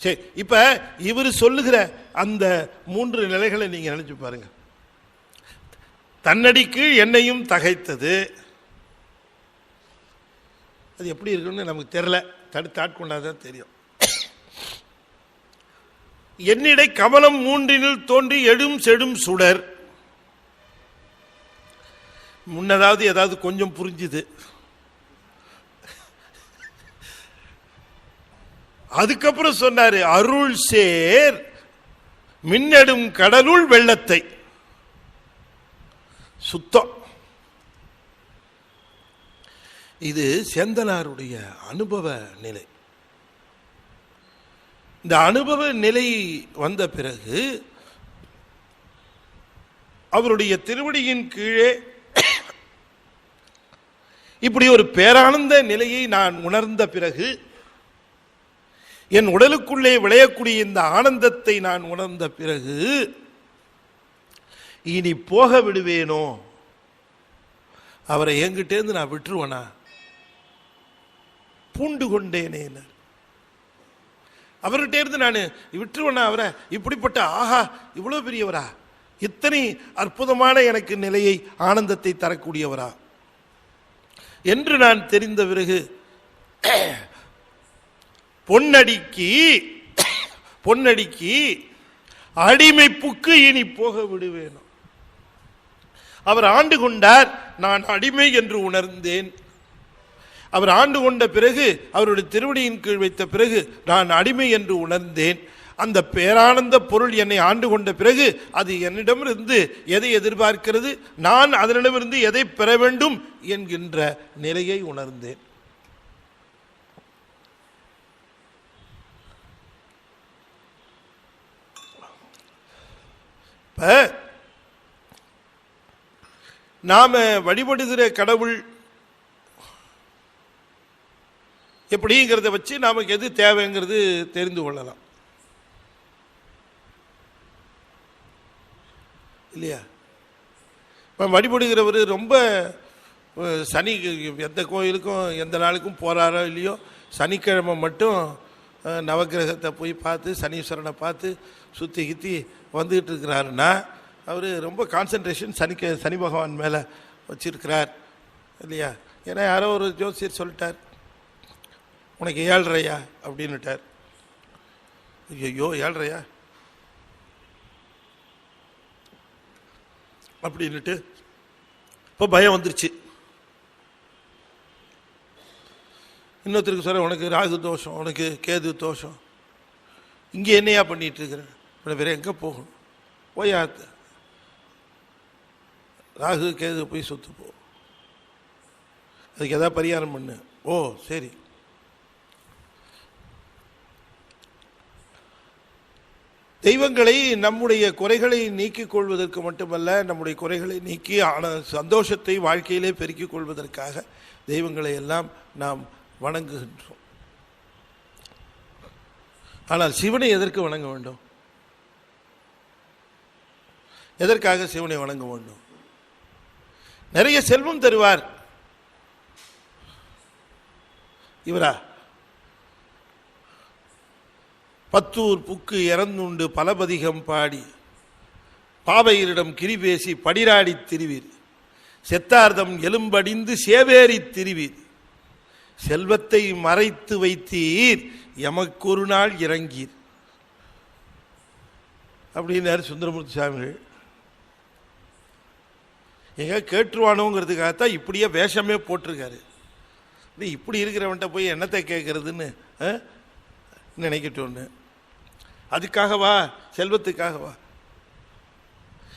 S2: சரி, இப்ப இவர் சொல்லுகிற அந்த 3 நிலைகளை நீங்க நினைச்சு பாருங்க. தன்னடிக்கு என்னையும் தகைத்தது, அது எப்படி இருக்குன்னு நமக்கு தெரியல, தடுத்து ஆட்கொண்டாதான் தெரியும். என்னிடை கமலம் 3 தோன்றி எடும் செடும் சுடர். முன்னதாவது ஏதாவது கொஞ்சம் புரிஞ்சுது, அதுக்கப்புறம் சொன்னாரு அருள் சேர் மின்னடும் கடலுள் வெள்ளத்தை. சுத்தம். இது சேந்தனாருடைய அனுபவ நிலை. இந்த அனுபவ நிலை வந்த பிறகு அவருடைய திருவடியின் கீழே இப்படி ஒரு பேரானந்த நிலையை நான் உணர்ந்த பிறகு, என் உடலுக்குள்ளே விளையக்கூடிய இந்த ஆனந்தத்தை நான் உணர்ந்த பிறகு, இனி போக விடுவேனோ, அவரை என்கிட்டேருந்து நான் விட்டுருவனா? பூண்டு கொண்டேனே, அவர்கிட்ட இருந்து நான் விட்டுருவனா அவரை? இப்படிப்பட்ட ஆஹா, இவ்வளவு பெரியவரா, இத்தனை அற்புதமான எனக்கு நிலையை ஆனந்தத்தை தரக்கூடியவரா என்று நான் தெரிந்த பிறகு, பொன்னடிக்கு அடிமைப்புக்கு இனி போக விடுவேனோ. அவர் ஆண்டு கொண்டார், நான் அடிமை என்று உணர்ந்தேன். அவர் ஆண்டு கொண்ட பிறகு, அவருடைய திருவடியின் கீழ் வைத்த பிறகு நான் அடிமை என்று உணர்ந்தேன். அந்த பேரானந்த பொருள் என்னை ஆண்டு கொண்ட பிறகு அது என்னிடமிருந்து எதை எதிர்பார்க்கிறது, நான் அதனிடமிருந்து எதை பெற வேண்டும் என்கின்ற நிலையை உணர்ந்தேன். நாம வழிபடுகிற கடவுள் எப்படிங்கிறத வச்சு நமக்கு எது தேவைங்கிறது தெரிந்து கொள்ளலாம் இல்லையா? இப்போ வழிபடுகிறவர் ரொம்ப சனி, எந்த கோயிலுக்கும் எந்த நாளுக்கும் போகிறாரோ இல்லையோ, சனிக்கிழமை மட்டும் நவக்கிரகத்தை போய் பார்த்து சனீஸ்வரனை பார்த்து சுற்றி கித்தி வந்துக்கிட்டு இருக்கிறாருன்னா அவர் ரொம்ப கான்சன்ட்ரேஷன் சனி பகவான் மேலே வச்சிருக்கிறார் இல்லையா? ஏன்னா யாரோ ஒரு ஜோசியர் சொல்லிட்டார், உனக்கு 7.5 அப்படின்னுட்டார். ஐயோ 7.5 அப்படின்னுட்டு இப்போ பயம் வந்துருச்சு. இன்னொருத்தருக்கு சொல்ற, உனக்கு ராகு தோஷம், உனக்கு கேது தோஷம், இங்கே என்னையா பண்ணிட்டு இருக்கிறேன், வேற எங்கே போகணும், போய் ராகு கேது போய் சொத்து போ, அதுக்கு எதாவது பரிகாரம் பண்ணு. ஓ சரி. தெய்வங்களை நம்முடைய குறைகளை நீக்கிக் கொள்வதற்கு மட்டுமல்ல, நம்முடைய குறைகளை நீக்கி சந்தோஷத்தை வாழ்க்கையிலே பெருக்கிக் கொள்வதற்காக தெய்வங்களை எல்லாம் நாம் வணங்குகின்றோம். ஆனால் சிவனை எதற்கு வணங்க வேண்டும்? எதற்காக சிவனை வணங்க வேண்டும்? நிறைய செல்வம் தருவார் இவரா? பத்தூர் புக்கு இறந்துண்டு பலபதிகம் பாடி பாவையரிடம் கிரிபேசி படிராடி திரிவீர், செத்தார்தம் எலும்படிந்து சேவேரி திரிவீர், செல்வத்தை மறைத்து வைத்தீர் எமக்கொரு நாள் இறங்கீர் அப்படின்னாரு சுந்தரமூர்த்தி சாமிகள். எங்க கேட்டுருவானோங்கிறதுக்காகத்தான் இப்படியே வேஷமே போட்டிருக்காரு. இப்படி இருக்கிறவன்ட்ட போய் என்னத்தை கேட்கறதுன்னு நினைக்கட்டோன்னு. அதுக்காகவா? செல்வத்துக்காகவா?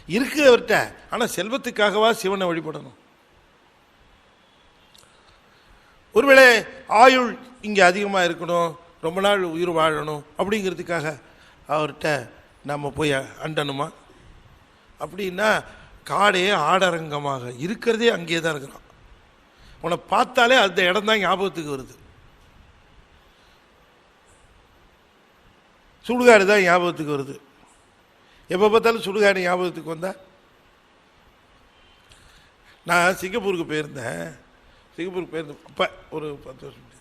S2: இருக்கு அவர்கிட்ட, ஆனால் செல்வத்துக்காகவா சிவனை வழிபடணும்? ஒருவேளை ஆயுள் இங்கே அதிகமாக இருக்கணும், ரொம்ப நாள் உயிர் வாழணும் அப்படிங்கிறதுக்காக அவர்கிட்ட நம்ம போய் அண்டணுமா? அப்படின்னா காடே ஆடரங்கமாக இருக்கிறதே அங்கே தான் இருக்கிறான். உன்னை பார்த்தாலே அந்த இடம் தான் ஞாபகத்துக்கு வருது. சுடுகாடு தான் ஞாபகத்துக்கு வருது. எப்போ பார்த்தாலும் சுடுகாடு ஞாபகத்துக்கு வந்தா. நான் சிங்கப்பூருக்கு போயிருந்தேன். அப்போ ஒரு 10 வருஷம்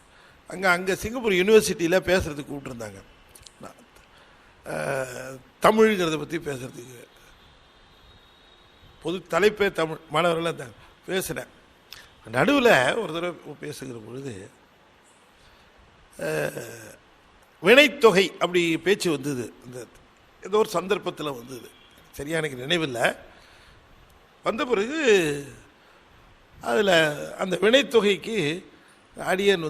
S2: அங்கே சிங்கப்பூர் யூனிவர்சிட்டியில் பேசுறதுக்கு கூப்பிட்டுருந்தாங்க.
S1: தமிழ்ங்கிறத பற்றி பேசுறதுக்கு பொது தலைப்பே தமிழ். மாணவர்கள் பேசுகிறேன். நடுவில் ஒரு தடவை பேசுகிற பொழுது வினைத்தொகை அப்படி பேச்சு வந்தது. இந்த ஏதோ ஒரு சந்தர்ப்பத்தில் வந்தது, சரியா எனக்கு நினைவில்லை. வந்த பிறகு அதில் அந்த வினைத்தொகைக்கு அடியன்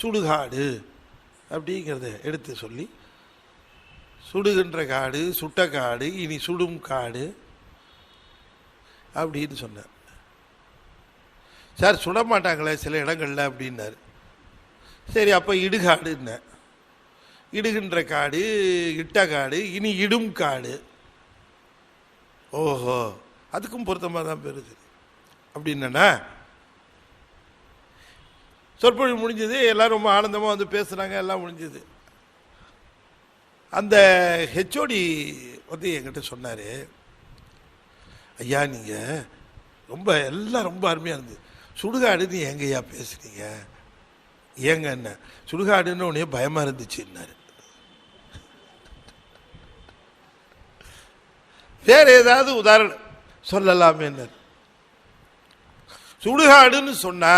S1: சுடுகாடு அப்படிங்கிறத எடுத்து சொல்லி, சுடுகின்ற காடு, சுட்ட காடு, இனி சுடும் காடு அப்படின்னு சொன்னார். சார் சுட மாட்டாங்களே சில இடங்கள்ல அப்படின்னாரு. சரி அப்போ இடுகாடுன்ன, இடுகின்ற காடு, இட்ட காடு, இனி இடும் காடு. ஓஹோ, அதுக்கும் பொருத்தமாக தான் பெருது அப்படின்னா சொற்பொழிவு முடிஞ்சது. எல்லாரும் ரொம்ப ஆனந்தமாக பேசுனாங்க, எல்லாம் முடிஞ்சது. அந்த ஹெச்ஓடி என்கிட்ட சொன்னார், ஐயா நீங்கள் எல்லாம் ரொம்ப அருமையாக இருந்தது, சுடுகாடுன்னு எங்கய்யா பேசுனீங்க? ஏங்க என்ன சுடுகாடுன்னு உடனே பயமாக இருந்துச்சுன்னாரு. வேற ஏதாவது உதாரணம் சொல்லலாமே? சுடுகாடுன்னு சொன்னா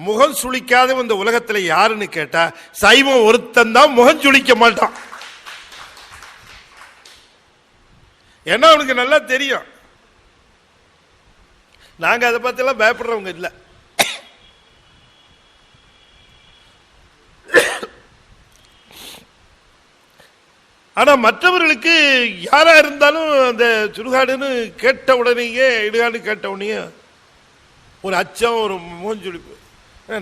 S1: முகம் சுளிக்காத இந்த உலகத்தில் யாருன்னு கேட்டா சைவம் ஒருத்தன் தான் முகம் சுளிக்க மாட்டான். ஏன்னா அவனுக்கு நல்லா தெரியும், நாங்க அதை பத்திலாம் பயப்படுறவங்க இல்லை. ஆனா மற்றவர்களுக்கு யாரா இருந்தாலும் அந்த சுடுகாடுன்னு கேட்ட உடனேயே, இடுகாடு கேட்ட உடனே ஒரு அச்சம், ஒரு முகஞ்சுளிப்பு.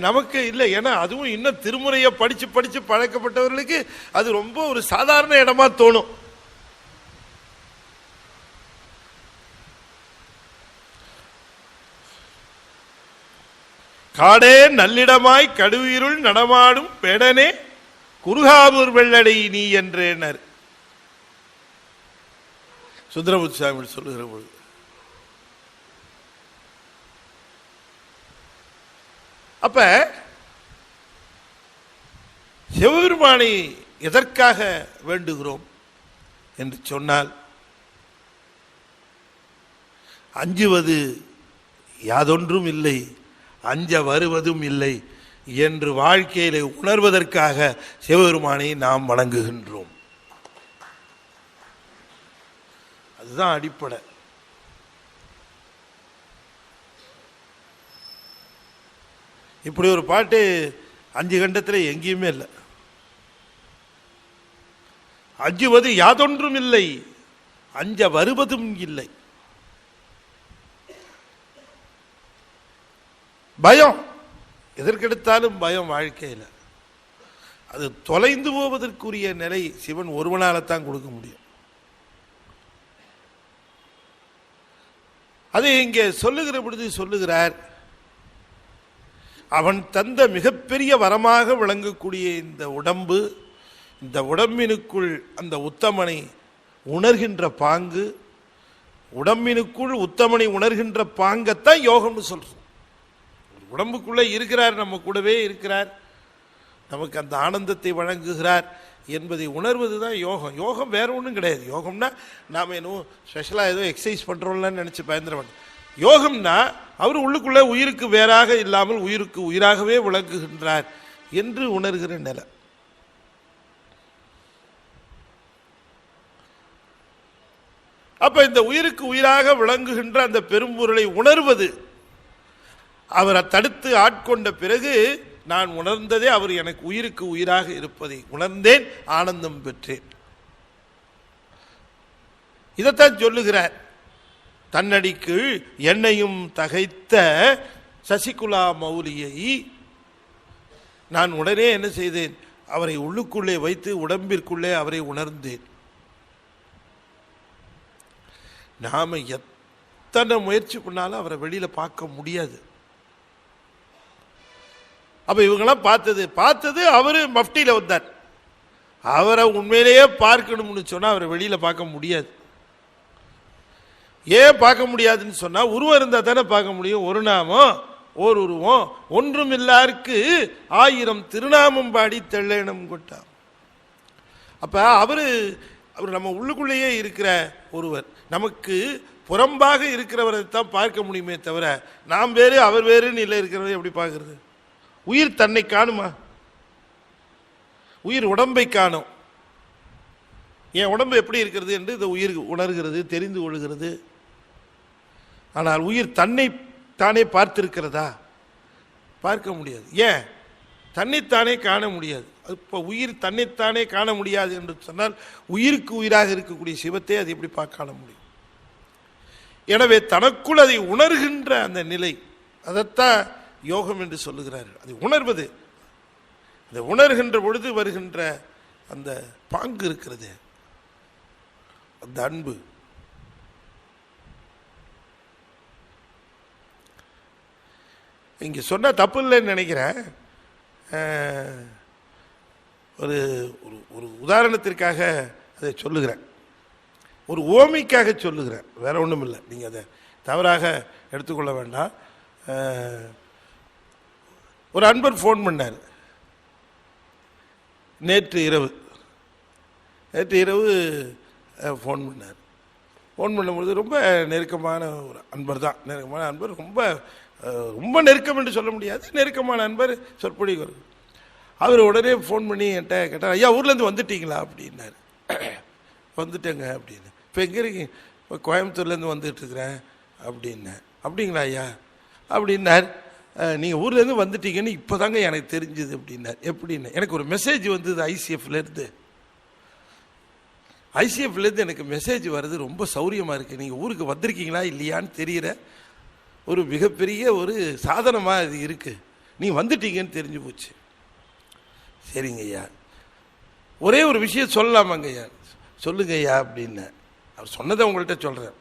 S1: நமக்கு இல்லை, ஏன்னா அதுவும் இன்னும் திருமுறையை படிச்சு படிச்சு பழக்கப்பட்டவர்களுக்கு அது ரொம்ப ஒரு சாதாரண இடமா தோணும். காடே நல்லிடமாய் கடுவிருள் நடமாடும் பெடனே குருகாவூர் வெள்ளடை நீ என்றேனர் சுந்தரமுத்துசாமி சொல்லுகிற பொழுது. அப்ப சிவபெருமானை எதற்காக வேண்டுகிறோம் என்று சொன்னால், அஞ்சுவது யாதொன்றும் இல்லை, அஞ்ச வருவதும் இல்லை என்று வாழ்க்கையிலே உணர்வதற்காக சிவபெருமானை நாம் வணங்குகின்றோம். அதுதான் அடிப்படை. இப்படி ஒரு பாட்டு 5 கண்டத்தில் எங்கேயுமே இல்லை. அஞ்சுவது யாதொன்றும் இல்லை, அஞ்ச வருவதும் இல்லை. பயம், எதற்கெடுத்தாலும் பயம் வாழ்க்கையில். அது தொலைந்து போவதற்குரிய நிலை சிவன் ஒருவனால்தான் கொடுக்க முடியும். அதை இங்கே சொல்லுகிற பொழுது சொல்லுகிறார், அவன் தந்த மிகப்பெரிய வரமாக விளங்கக்கூடிய இந்த உடம்பு, இந்த உடம்பினுக்குள் அந்த உத்தமனை உணர்கின்ற பாங்கு, உடம்பினுக்குள் உத்தமனை உணர்கின்ற பாங்கத்தான் யோகம்னு சொல்றோம். உடம்புக்குள்ளே இருக்கிறார், நம்ம கூடவே இருக்கிறார், நமக்கு அந்த ஆனந்தத்தை வழங்குகிறார் என்பதை உணர்வது தான் யோகம். யோகம் வேற ஒன்றும் கிடையாது. யோகம்னா நாம் இன்னும் ஸ்பெஷலாக ஏதோ எக்ஸசைஸ் பண்ணுறோம்லான்னு நினச்சி பயந்துட. யோகம்னா அவர் உள்ளுக்குள்ளே உயிருக்கு வேறாக இல்லாமல் உயிருக்கு உயிராகவே விளங்குகின்றார் என்று உணர்கிற நிலை. அப்ப இந்த உயிருக்கு உயிராக விளங்குகின்ற அந்த பெரும்பொருளை உணர்வது, அவரை தடுத்து ஆட்கொண்ட பிறகு நான் உணர்ந்ததே அவர் எனக்கு உயிருக்கு உயிராக இருப்பதை உணர்ந்தேன், ஆனந்தம் பெற்றேன். இதைத்தான் சொல்லுகிறார். தன்னடிக்கு என்னையும் தகைத்த சசிகுலா மௌலியை நான் உடனே என்ன செய்தேன், அவரை உள்ளுக்குள்ளே வைத்து உடம்பிற்குள்ளே அவரை உணர்ந்தேன். நாம எத்தனை முயற்சி பண்ணாலும் அவரை வெளியில பார்க்க முடியாது. அப்ப இவங்கெல்லாம் பார்த்தது அவரு மஃப்டியில வந்தார். அவரை உண்மையிலேயே பார்க்கணும்னு சொன்னா அவரை வெளியில பார்க்க முடியாது. ஏன் பார்க்க முடியாதுன்னு சொன்னா, உருவம் இருந்தா தானே பார்க்க முடியும். ஒரு நாமம் ஓர் உருவம் ஒன்றும் இல்லாருக்கு 1000 திருநாமம் பாடி தெள்ளேனம் கொட்டார். அப்ப அவரு
S2: அவர் நம்ம உள்ளுக்குள்ளேயே இருக்கிற ஒருவர். நமக்கு புறம்பாக இருக்கிறவரை தான் பார்க்க முடியுமே தவிர நாம் வேறு அவர் வேறுன்னு இல்லை இருக்கிறவரை எப்படி பார்க்கறது? உயிர் தன்னை காணுமா? உயிர் உடம்பை காணும். என் உடம்பு எப்படி இருக்கிறது என்று இந்த உயிர் உணர்கிறது, தெரிந்து கொள்கிறது. ஆனால் உயிர் தன்னை தானே பார்த்திருக்கிறதா? பார்க்க முடியாது. ஏன்? தன்னைத்தானே காண முடியாது. இப்போ உயிர் தன்னைத்தானே காண முடியாது என்று சொன்னால் உயிருக்கு உயிராக இருக்கக்கூடிய சிவத்தை அது எப்படி காண முடியும்? எனவே தனக்குள் அதை உணர்கின்ற அந்த நிலை, அதைத்தான் யோகம் என்று சொல்லுகிறார்கள். அதை உணர்வது, அதை உணர்கின்ற பொழுது வருகின்ற அந்த பாங்கு இருக்கிறது, அந்த அன்பு. இங்கே சொன்னால் தப்பு இல்லைன்னு நினைக்கிறேன். ஒரு ஒரு உதாரணத்திற்காக அதை சொல்லுகிறேன், ஒரு ஓமைக்காக சொல்லுகிறேன், வேற ஒன்றும் இல்லை. நீங்கள் அதை தவறாக எடுத்துக்கொள்ள வேண்டாம். ஒரு அன்பர் ஃபோன் பண்ணார் நேற்று இரவு ஃபோன் பண்ணார். ஃபோன் பண்ணும்பொழுது ரொம்ப நெருக்கமான ஒரு அன்பர் தான். நெருக்கமான அன்பர், ரொம்ப ரொம்ப நெருக்கம் என்று சொல்ல முடியாது, நெருக்கமான அன்பர். சொற்பொழி அவர் உடனே ஃபோன் பண்ணி என்கிட்ட கேட்டார், ஐயா ஊர்லேருந்து வந்துட்டீங்களா அப்படின்னாரு. வந்துட்டேங்க அப்படின்னு. இப்போ எங்கே இருக்கீங்க? இப்போ கோயம்புத்தூர்லேருந்து வந்துட்டுருக்குறேன் அப்படின்னேன். அப்படிங்களா ஐயா அப்படின்னார். நீங்கள் ஊர்லேருந்து வந்துட்டீங்கன்னு இப்போ தாங்க எனக்கு தெரிஞ்சுது அப்படின்னார். எப்படின்னு? எனக்கு ஒரு மெசேஜ் வந்தது ஐசிஎஃப்லேருந்து. ஐசிஎஃப்லேருந்து எனக்கு மெசேஜ் வர்றது ரொம்ப சௌரியமாக இருக்குது. நீங்கள் ஊருக்கு வந்திருக்கீங்களா இல்லையான்னு தெரிகிற ஒரு மிகப்பெரிய ஒரு சாதனமாக இது இருக்குது. நீங்கள் வந்துட்டீங்கன்னு தெரிஞ்சு போச்சு. சரிங்க ஐயா, ஒரே ஒரு விஷயம் சொல்லலாமாங்க ஐயா? சொல்லுங்க ஐயா அப்படின்னு. அவர் சொன்னதை உங்கள்கிட்ட சொல்கிறேன்.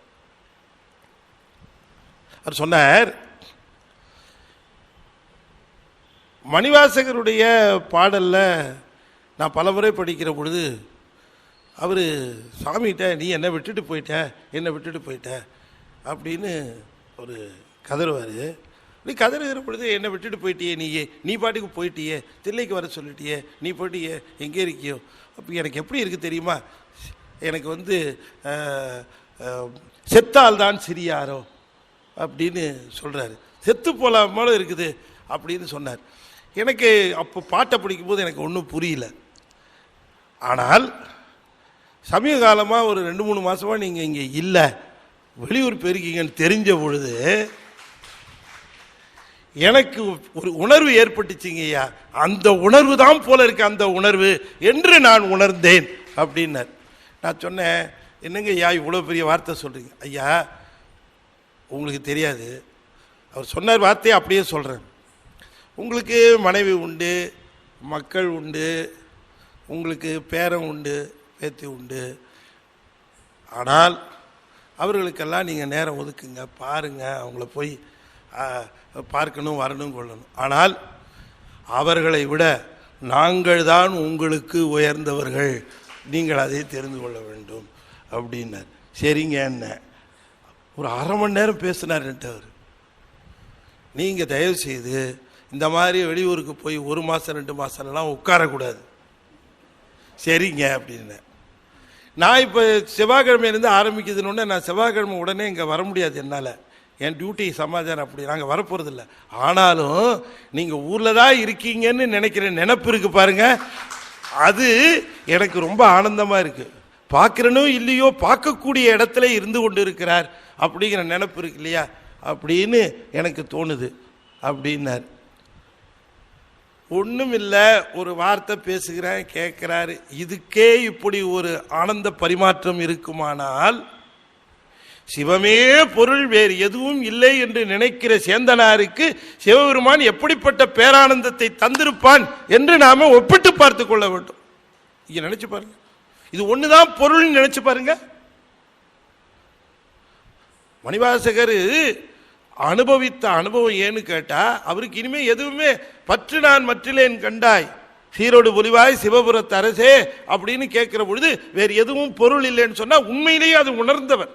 S2: அவர் சொன்னார், மணிவாசகருடைய பாடலில் நான் பல முறை படிக்கிற பொழுது அவர் சாமிகிட்ட நீ என்னை விட்டுட்டு போயிட்ட அப்படின்னு ஒரு கதறுவார். நீ கதறுகிற பொழுது என்னை விட்டுட்டு போயிட்டியே, நீ பாட்டுக்கு போயிட்டியே, தில்லைக்கு வர சொல்லிட்டியே, நீ போயிட்டியே, எங்கே இருக்கியோ? அப்போ எனக்கு எப்படி இருக்குது தெரியுமா? எனக்கு செத்தால் தான் சிரியாரோ அப்படின்னு சொல்கிறாரு. செத்து போலாமலும் இருக்குது அப்படின்னு சொன்னார். எனக்கு அப்போ பாட்டை பிடிக்கும்போது எனக்கு ஒன்றும் புரியல. ஆனால் சமீப காலமாக ஒரு 2-3 மாதமாக நீங்கள் இங்கே இல்லை, வெளியூர் போயிருக்கீங்கன்னு தெரிஞ்ச பொழுது எனக்கு ஒரு உணர்வு ஏற்பட்டுச்சிங்கய்யா. அந்த உணர்வு தான் போல இருக்கு அந்த உணர்வு என்று நான் உணர்ந்தேன் அப்படின்னார். நான் சொன்னேன், என்னங்க ஐயா இவ்வளோ பெரிய வார்த்தை சொல்கிறீங்க? ஐயா உங்களுக்கு தெரியாது. அவர் சொன்னார் வார்த்தையை அப்படியே சொல்கிறேன். உங்களுக்கு மனைவி உண்டு, மக்கள் உண்டு, உங்களுக்கு பேரன் உண்டு, பேத்தி உண்டு. ஆனால் அவர்களுக்கெல்லாம் நீங்கள் நேரம் ஒதுக்குங்க, பாருங்கள், அவங்கள போய் பார்க்கணும், வரணும், கொள்ளணும். ஆனால் அவர்களை விட நாங்கள் தான் உங்களுக்கு உயர்ந்தவர்கள், நீங்கள் அதை தெரிந்து கொள்ள வேண்டும் அப்படின்னார். சரிங்க என்ன ஒரு 1/2 மணி நேரம் பேசினார்ன்ட்டு அவர். நீங்கள் தயவு செய்து இந்த மாதிரி வெளியூருக்கு போய் 1 மாதம் 2 மாதம்லாம் உட்காரக்கூடாது. சரிங்க அப்படின்னு. நான் இப்போ செவ்வாய்க்கிழமையிலேருந்து ஆரம்பிக்குதுன்னு நான் செவ்வாய்க்கிழமை உடனே இங்கே வர முடியாது என்னால். என் டியூட்டி சமாச்சாரம் அப்படி, நாங்கள் வரப்போகிறதில்ல. ஆனாலும் நீங்கள் ஊரில் தான் இருக்கீங்கன்னு நினைக்கிற நினைப்பு இருக்குது பாருங்கள், அது எனக்கு ரொம்ப ஆனந்தமாக இருக்குது. பார்க்குறனோ இல்லையோ பார்க்கக்கூடிய இடத்துல இருந்து கொண்டு இருக்கிறார் அப்படிங்கிற நினைப்பு இருக்கு இல்லையா, அப்படின்னு எனக்கு தோணுது அப்படின்னார். ஒன்றும் இல்லை, ஒரு வார்த்தை பேசுகிறேன், கேட்குறாரு. இதுக்கே இப்படி ஒரு ஆனந்த பரிமாற்றம் இருக்குமானால் சிவமே பொருள், வேறு எதுவும் இல்லை என்று நினைக்கிற சேந்தனாருக்கு சிவபெருமான் எப்படிப்பட்ட பேரானந்தத்தை தந்திருப்பான் என்று நாம ஒப்பிட்டு பார்த்து கொள்ள வேண்டும். இங்க நினைச்சு பாருங்க, இது ஒண்ணுதான் பொருள் நினைச்சு பாருங்க. மணிவாசகர் அனுபவித்த அனுபவம் ஏன்னு கேட்டா, அவருக்கு இனிமே எதுவுமே பற்று நான் மற்றிலேன் கண்டாய் சீரோடு பொலிவாய் சிவபுரத்து அரசே அப்படின்னு கேட்கிற பொழுது வேறு எதுவும் பொருள் இல்லைன்னு சொன்னா உண்மையிலேயே அது உணர்ந்தவர்.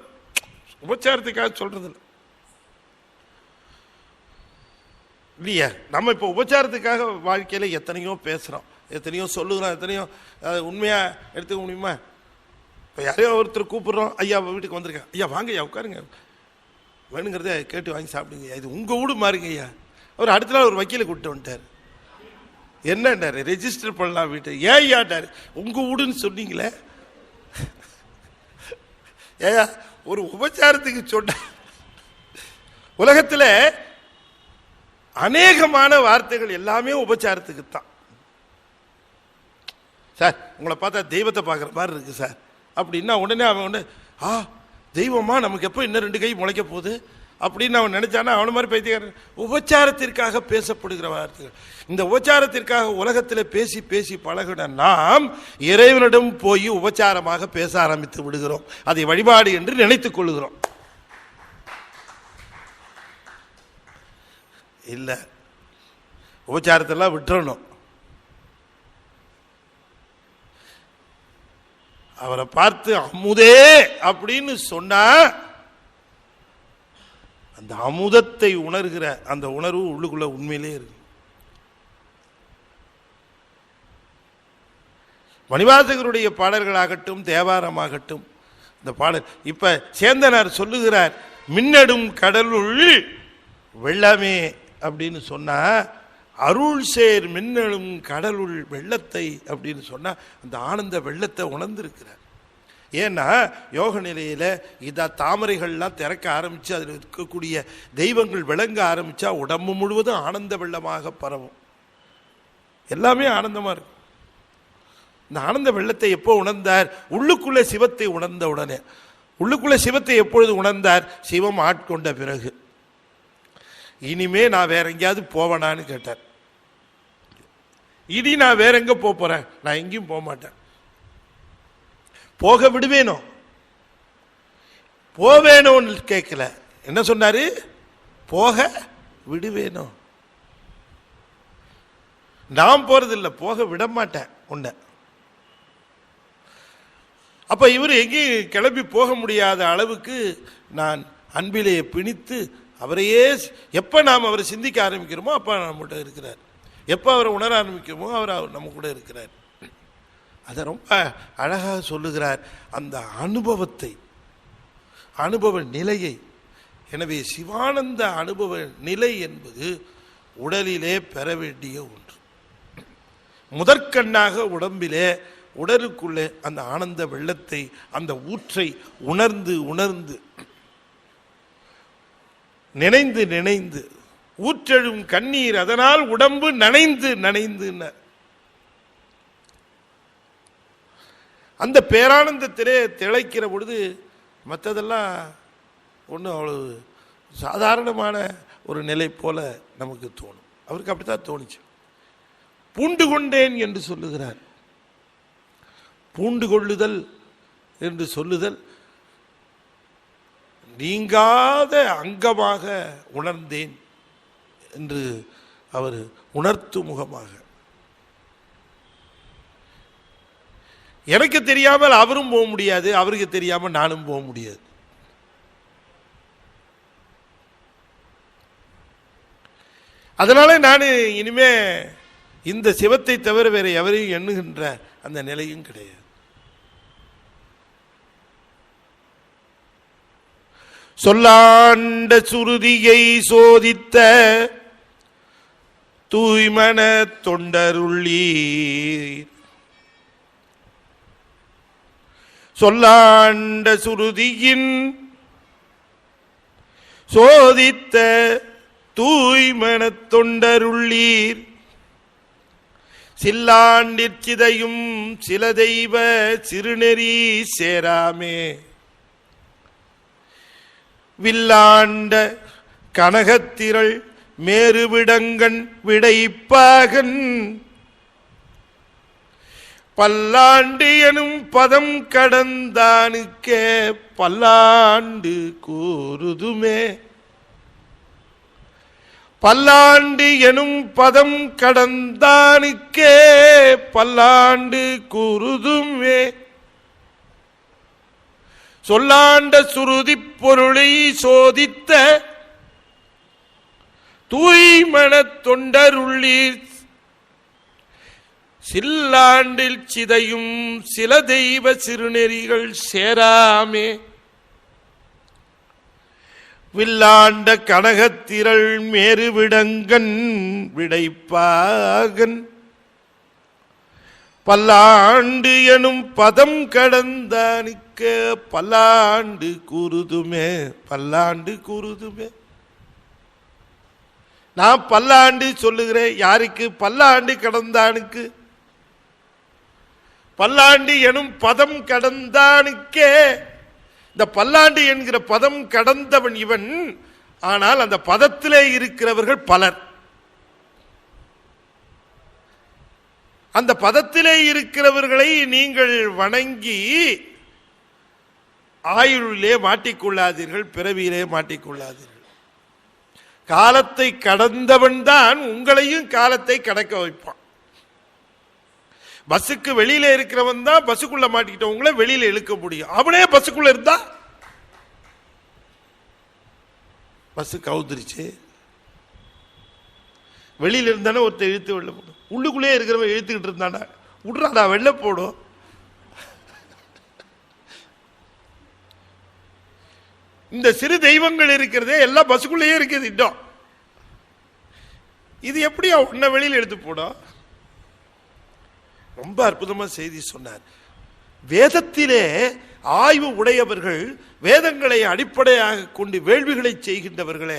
S2: உபச்சாரத்துக்காக சொல்றது இல்லையா? நம்ம இப்போ உபச்சாரத்துக்காக வாழ்க்கையில எத்தனையோ பேசுறோம், எத்தனையோ சொல்லுகிறோம், எத்தனையோ உண்மையா எடுத்துக்க முடியுமா? இப்போ யாரையோ ஒருத்தர் கூப்பிட்றோம், ஐயா வீட்டுக்கு வந்திருக்கேன், ஐயா வாங்க ஐயா உட்காருங்க, வேணுங்கிறத கேட்டு வாங்கி சாப்பிடுங்க, இது உங்கள் வீடு மாறுங்க ஐயா. அவர் அடுத்த நாள் ஒரு வக்கீலை கூப்பிட்டு வந்துட்டார். என்னண்டாரு, ரெஜிஸ்டர் பண்ணலாம் வீட்டு. ஏன் ஐயாட்டாரு, உங்கள் வீடுன்னு சொன்னீங்களே. ஏயா ஒரு உபச்சாரத்துக்கு சொன்ன. உலகத்தில் அநேகமான வார்த்தைகள் எல்லாமே உபச்சாரத்துக்கு தான். சார் உங்களை பார்த்தா தெய்வத்தை பார்க்குற மாதிரி இருக்கு சார் அப்படின்னா உடனே அவன் உடனே தெய்வமா நமக்கு எப்போ இன்னும் 2 கை முளைக்க போகுது அப்படின்னு அவன் நினைச்சானா அவன மாதிரி பைத்தியக்காரன். உபச்சாரத்திற்காக பேசப்படுகிற வார்த்தைகள். இந்த உபச்சாரத்திற்காக உலகத்தில் பேசி பேசி பழகின நாம் இறைவனிடம் போய் உபச்சாரமாக பேச ஆரம்பித்து விடுகிறோம். அதை வழிபாடு என்று நினைத்துக் கொள்கிறோம். இல்லை, உபச்சாரத்தெல்லாம் விட்டுறணும். அவரை பார்த்து அமுதே அப்படின்னு சொன்னா அந்த அமுதத்தை உணர்கிற அந்த உணர்வு உள்ளுக்குள்ள உண்மையிலே இருக்கு. மணிவாசகருடைய பாடல்களாகட்டும் தேவாரமாகட்டும் இந்த பாடல் இப்ப சேந்தனார் சொல்லுகிறார், மின்னடும் கடலுள் வெள்ளமே அப்படின்னு சொன்னா அருள் சேர் மின்னலும் கடலுள் வெள்ளத்தை அப்படின்னு சொன்னா அந்த ஆனந்த வெள்ளத்தை உணர்ந்திருக்கிறார். ஏன்னா யோக நிலையில இத தாமரைகள்லாம் திறக்க ஆரம்பிச்சு அதில் இருக்கக்கூடிய தெய்வங்கள் விளங்க ஆரம்பிச்சா உடம்பு முழுவதும் ஆனந்த வெள்ளமாக பரவும். எல்லாமே ஆனந்தமா இருக்கும். இந்த ஆனந்த வெள்ளத்தை எப்போ உணர்ந்தார்? உள்ளுக்குள்ள சிவத்தை உணர்ந்த உடனே. உள்ளுக்குள்ள சிவத்தை எப்பொழுது உணர்ந்தார்? சிவம் ஆட்கொண்ட பிறகு. இனிமே நான் வேற எங்கேயாவது போவேனான்னு கேட்டார். இனி நான் வேற எங்க போறேன்? நான் எங்கேயும் போக மாட்டேன். போக விடுவேனோ? போவேணும்னு கேட்கல. என்ன சொன்னாரு? போக விடுவேனோ. நான் போறதில்லை, போக விட மாட்டேன் உன்னை. அப்ப இவர் எங்கேயும் கிளம்பி போக முடியாத அளவுக்கு நான் அன்பிலே பிணித்து அவரையே எப்ப நாம் அவரை சிந்திக்க ஆரம்பிக்கிறோமோ அப்ப நம்மகிட்ட இருக்கிறார். எப்ப அவரை உணர ஆரம்பிக்கிறோமோ அவர் நம்ம கூட இருக்கிறார். அதை ரொம்ப அழகாக சொல்லுகிறார், அந்த அனுபவத்தை, அனுபவ நிலையை. எனவே சிவானந்த அனுபவ நிலை என்பது உடலிலே பெற வேண்டிய ஒன்று. முதற்கண்ணாக உடம்பிலே உடலுக்குள்ளே அந்த ஆனந்த வெள்ளத்தை, அந்த ஊற்றை உணர்ந்து உணர்ந்து நினைந்து நினைந்து ஊற்றெழும் கண்ணீர் அதனால் உடம்பு நனைந்து நனைந்து அந்த பேரானந்தத்திலே திளைக்கிற பொழுது மற்றதெல்லாம் ஒன்றும் அவ்வளவு சாதாரணமான ஒரு நிலை போல நமக்கு தோணும். அவருக்கு அப்படித்தான் தோணுச்சு. பூண்டு கொண்டேன் என்று சொல்லுகிறார். பூண்டு கொள்ளுதல் என்று சொல்லுதல் நீங்காத அங்கமாக உணர்ந்தேன் என்று அவர் உணர்த்து முகமாக. எனக்கு தெரியாமல் அவரும் போக முடியாது, அவருக்கு தெரியாமல் நானும் போக முடியாது. அதனால நான் இனிமே இந்த சிவத்தை தவிர வேற எவரையும் எண்ணுகின்ற அந்த நிலையும் கிடையாது. சொல்லாண்ட சுருதியை சோதித்த தூய்மன தொண்டருள்ளீர். சொல்லாண்ட சுருதியின் சோதித்த தூய்மன தொண்டருள்ளீர். சில்லாண்டிற்சிதையும் சில தெய்வ சிறுநெறி சேராமே. வில்லாண்ட கனகத்திரள் மேறுவிடங்கண் விடைப்பாகன் பல்லாண்டு எனும் பதம் கடந்தானுக்கே பல்லாண்டு கூறுதுமே. பல்லாண்டு எனும் பதம் கடந்தானுக்கே பல்லாண்டு கூறுதுமே. சொல்லாண்ட சுருதி பொருளை சோதித்த தூய்மன தொண்டருள்ளீர். சில்லாண்டில் சிதையும் சில தெய்வ சிறுநெறிகள் சேராமே வில்லாண்ட கனகத்திரள் மேருவிடங்கன் விடைப்பாகன் பல்லாண்டு எனும் பதம் கடந்தானிக்க பல்லாண்டு கூறுதுமே பல்லாண்டு கூறுதுமே. நான் பல்லாண்டு சொல்லுகிறேன் யாருக்கு? பல்லாண்டு கடந்தானுக்கு. பல்லாண்டு எனும் பதம் கடந்தானுக்கே. இந்த பல்லாண்டு என்கிற பதம் கடந்தவன் இவன். ஆனால் அந்த பதத்திலே இருக்கிறவர்கள் பலர். அந்த பதத்திலே இருக்கிறவர்களை நீங்கள் வணங்கி ஆயுளிலே மாட்டிக்கொள்ளாதீர்கள், பிறவியிலே மாட்டிக்கொள்ளாதீர்கள். காலத்தை கடந்தவன் தான் உங்களையும் காலத்தை கடக்க வைப்பான். பஸ்ஸுக்கு வெளியில இருக்கிறவன் தான் பஸ்ஸுக்குள்ள மாட்டிக்கிட்டவங்களை வெளியில இழுக்க முடியும். அவனே பஸ்ஸுக்குள்ள இருந்தா பஸ் கவுந்துருச்சு. வெளியில இருந்தானே ஒருத்தர் இழுத்து வெளில போடும். உள்ளுக்குள்ளே இருக்கிறவன் இழுத்துக்கிட்டு இருந்தானா விட்றாடா வெளில போடும். இந்த சிறு தெய்வங்கள் இருக்கிறதே எல்லாம் பஸ்ஸுக்குள்ளேயே இருக்குது. இன்னும் இது எப்படியா உன்னை வெளியில் எடுத்து போடும்? ரொம்ப அற்புதமா செய்தி சொன்னார். வேதத்திலே ஆய்வு உடையவர்கள், வேதங்களை அடிப்படையாக கொண்டு வேள்விகளை செய்கின்றவர்களே,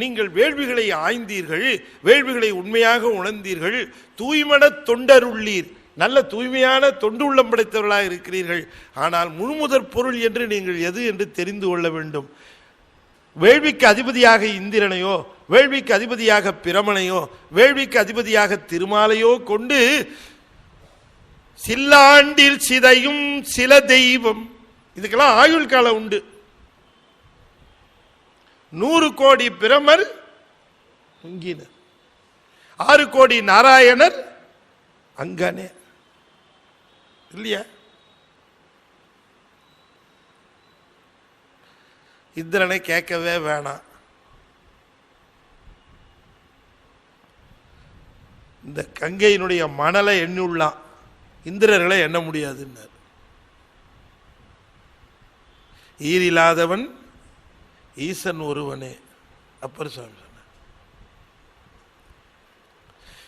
S2: நீங்கள் வேள்விகளை ஆய்ந்தீர்கள், வேள்விகளை உண்மையாக உணர்ந்தீர்கள், தூய்மன தொண்டருள்ளீர், நல்ல தூய்மையான தொண்டு உள்ளம் படைத்தவர்களாக இருக்கிறீர்கள். ஆனால் முழுமுதற் பொருள் என்று நீங்கள் எது என்று தெரிந்து கொள்ள வேண்டும். வேள்விக்கு அதிபதியாக இந்திரனையோ, வேள்விக்கு அதிபதியாக பிரமனையோ, வேள்விக்கு அதிபதியாக திருமாலையோ கொண்டு சில்லாண்டில் சிதையும் சில தெய்வம். இதுக்கெல்லாம் ஆயுள் காலம் உண்டு. 100 கோடி பிரமர் இங்கினர், 6 கோடி நாராயணர் அங்கனே இல்லையா? இந்திரனை கேட்கவே வேணாம். இந்த கங்கையினுடைய மணலை எண்ணுள்ளான், இந்திரர்களை எண்ண முடியாதுன்னார். ஈரில்லாதவன் ஈசன் ஒருவனே அப்பர் சுவாமி சொன்னார்.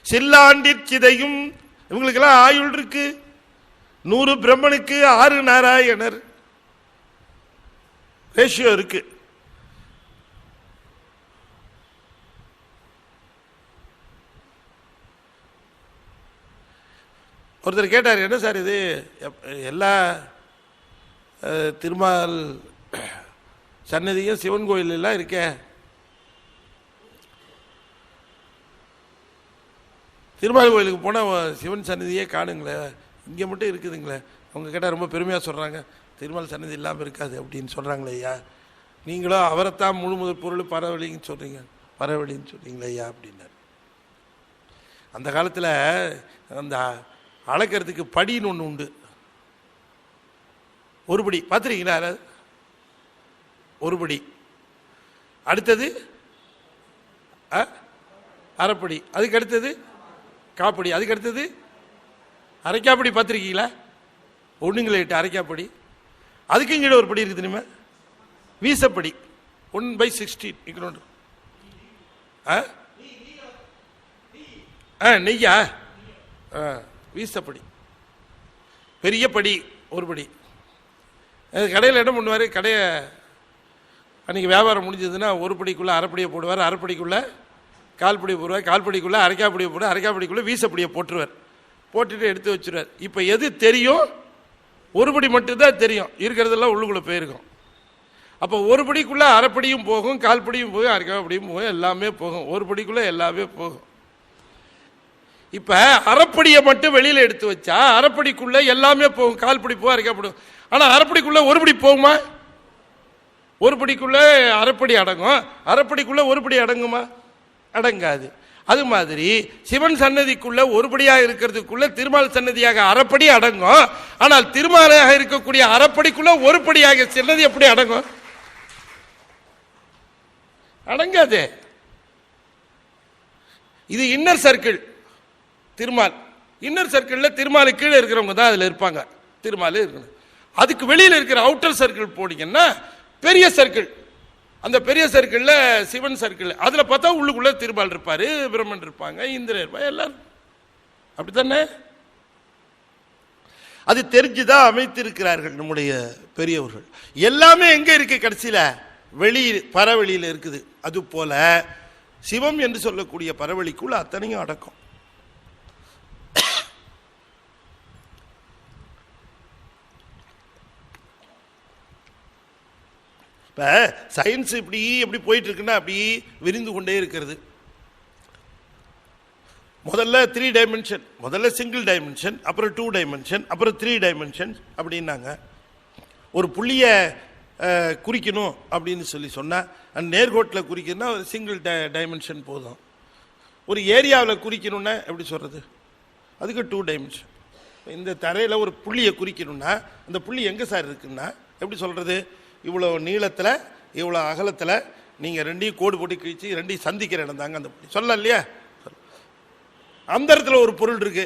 S2: சில்லாண்டிற்சிதையும் இவங்களுக்கெல்லாம் ஆயுள் இருக்கு. 100 பிரம்மனுக்கு 6 நாராயணர் ரேஷியோ இருக்கு. ஒருத்தர் கேட்டார், என்ன சார் இது எல்லா திருமால் சன்னதியும் சிவன் கோயில் எல்லாம் இருக்கே, திருமால் கோயிலுக்கு போனால் சிவன் சன்னதியே காணுங்களே, இங்கே மட்டும் இருக்குதுங்களே. அவங்க கேட்டால் ரொம்ப பெருமையாக சொல்கிறாங்க, திருமால் சன்னதி இல்லாமல் இருக்காது அப்படின்னு சொல்கிறாங்களே ஐயா. நீங்களும் அவரைத்தான் முழு முதல் பொருள் பரவலின்னு சொல்கிறீங்க, பரவலின்னு சொல்கிறீங்களே ஐயா அப்படின்னார். அந்த காலத்தில் அந்த அளக்கிறதுக்கு படின்னு ஒன்று உண்டு. ஒரு படி பார்த்துருக்கீங்களா? ஒரு படி, அடுத்தது அரைப்படி, அதுக்கு அடுத்தது காப்படி, அதுக்கு அடுத்தது அரைக்காப்படி. பார்த்துருக்கீங்களா? ஒன்றுங்களை 8 அரைக்காப்படி. அதுக்கு கீழே ஒரு படி இருக்குது தெரியுமா? வீசப்படி 1/16 இக்கணும். நெய்யா வீசப்படி, பெரிய படி ஒரு படி. கடையில் என்ன பண்ணுவார், கடையை அன்றைக்கி வியாபாரம் முடிஞ்சதுன்னா ஒரு படிக்குள்ளே அரைப்படியை போடுவார், அரைப்படிக்குள்ளே கால்படியை போடுவார், கால்படிக்குள்ளே அரைக்காப்படியை போடுவார், அரைக்காப்படிக்குள்ளே வீசப்படியை போட்டுருவார், போட்டுட்டு எடுத்து வச்சுருவார். இப்போ எது தெரியும்? ஒரு படி மட்டும்தான் தெரியும், இருக்கிறதெல்லாம் உள்ளுக்குள்ளே போயிருக்கும். அப்போ ஒரு படிக்குள்ளே அரைப்படியும் போகும், கால்படியும் போகும், அரைக்காப்படியும் போகும், எல்லாமே போகும். ஒரு படிக்குள்ளே எல்லாமே போகும். இப்போ அரைப்படியை மட்டும் வெளியில் எடுத்து வச்சா அரைப்படிக்குள்ளே எல்லாமே போகும், கால்படி போகும், அரைக்காப்படும். ஆனால் அரைப்படிக்குள்ளே ஒரு படி போகுமா? ஒரு படிக்குள்ளே அரைப்படி அடங்கும், அரைப்படிக்குள்ளே ஒரு படி அடங்குமா? அடங்காது. அது மாதிரி சிவன் சன்னதிக்குள்ள ஒருபடியாக இருக்கிறதுக்குள்ள திருமால் சன்னதியாக அரைப்படி அடங்கும். ஆனால் திருமாலாக இருக்கக்கூடிய அரைப்படிக்குள்ள ஒரு படியாக சன்னதி எப்படி அடங்கும்? அடங்காது. இது இன்னர் சர்க்கிள் திருமால், இன்னர் சர்க்கிளில் திருமாலு கீழே இருக்கிறவங்க தான் அதில் இருப்பாங்க, திருமாலு இருக்கணும். அதுக்கு வெளியில் இருக்கிற அவுட்டர் சர்க்கிள் போனீங்கன்னா பெரிய சர்க்கிள், அந்த பெரிய சர்க்கிளில் சிவன் சர்க்கிள், அதில் பார்த்தா உள்ளுக்குள்ளே திருமால் இருப்பார், பிரம்மன் இருப்பாங்க, இந்திரன் இருப்பாங்க, எல்லாரும் அப்படித்தானே. அது தெரிஞ்சுதான் அமைத்திருக்கிறார்கள் நம்முடைய பெரியவர்கள். எல்லாமே எங்க இருக்கு? கடைசியில வெளியில் பரவெளியில் இருக்குது. அது போல சிவம் என்று சொல்லக்கூடிய பரவெளிக்குள்ள அத்தனையும் அடக்கம். இப்ப சயின்ஸ் இப்படி எப்படி போயிட்டு இருக்குன்னா அப்படி விரிந்து கொண்டே இருக்கிறது. முதல்ல 3 டைமென்ஷன், முதல்ல சிங்கிள் டைமென்ஷன், அப்புறம் 2 டைமென்ஷன், அப்புறம் 3 டைமென்ஷன் அப்படின்னாங்க. ஒரு புள்ளிய குறிக்கணும் அப்படின்னு சொன்னால் அந்த நேர்கோட்டில் குறிக்கணும்னா ஒரு சிங்கிள் டைமென்ஷன் போதும். ஒரு ஏரியாவில் குறிக்கணும்னா எப்படி சொல்கிறது? அதுக்கு 2 டைமென்ஷன். இந்த தரையில் ஒரு புள்ளியை குறிக்கணும்னா அந்த புள்ளி எங்கே சார் இருக்குன்னா எப்படி சொல்கிறது? இவ்வளோ நீளத்தில் இவ்வளோ அகலத்தில் நீங்கள் ரெண்டையும் கோடு போட்டு கிழிச்சு ரெண்டையும் சந்திக்கிற இடம் தாங்க அந்த புள்ளி. சொல்லலாம் இல்லையா? அந்த இடத்துல ஒரு பொருள் இருக்கு,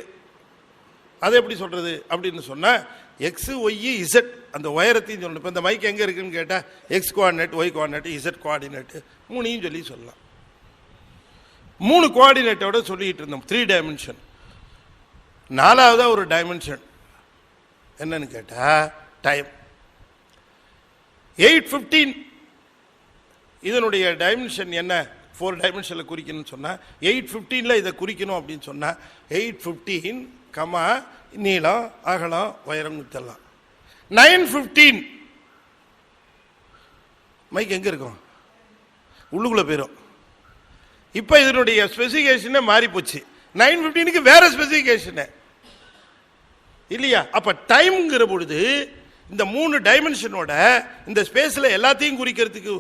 S2: அதை எப்படி சொல்றது அப்படின்னு சொன்னா எக்ஸ் ஒய் இசட் அந்த உயரத்தையும் சொல்லணும். இப்போ இந்த மைக் எங்க இருக்குன்னு கேட்டா X coordinate, Y coordinate, Z coordinate மூணையும் சொல்லலாம். 3 கோஆர்டினேட்டோட சொல்லிட்டு இருந்தோம் 3 டைமென்ஷன். 4வதா ஒரு டைமென்ஷன் என்னன்னு கேட்டா டைம். 8:15 இதனுடைய டைமென்ஷன் என்ன? 4 டைமென்ஷனில் குறிக்கணும்னு சொன்னால் 8:15 இதை குறிக்கணும் அப்படின்னு சொன்னால் 8:15 நீளம் அகலம் உயரம் தரலாம். 9:15 மைக் எங்கே இருக்கும்? உள்ளுக்குள்ளே போயிடும். இப்போ இதனுடைய ஸ்பெசிஃபிகேஷனே மாறி போச்சு. 9:15க்கு வேற ஸ்பெசிஃபிகேஷனு இல்லையா? அப்போ டைம்ங்கிற பொழுது இந்த 3 டைமென்ஷனோட இந்த ஸ்பேஸில் எல்லாத்தையும் குறிக்கிறதுக்கு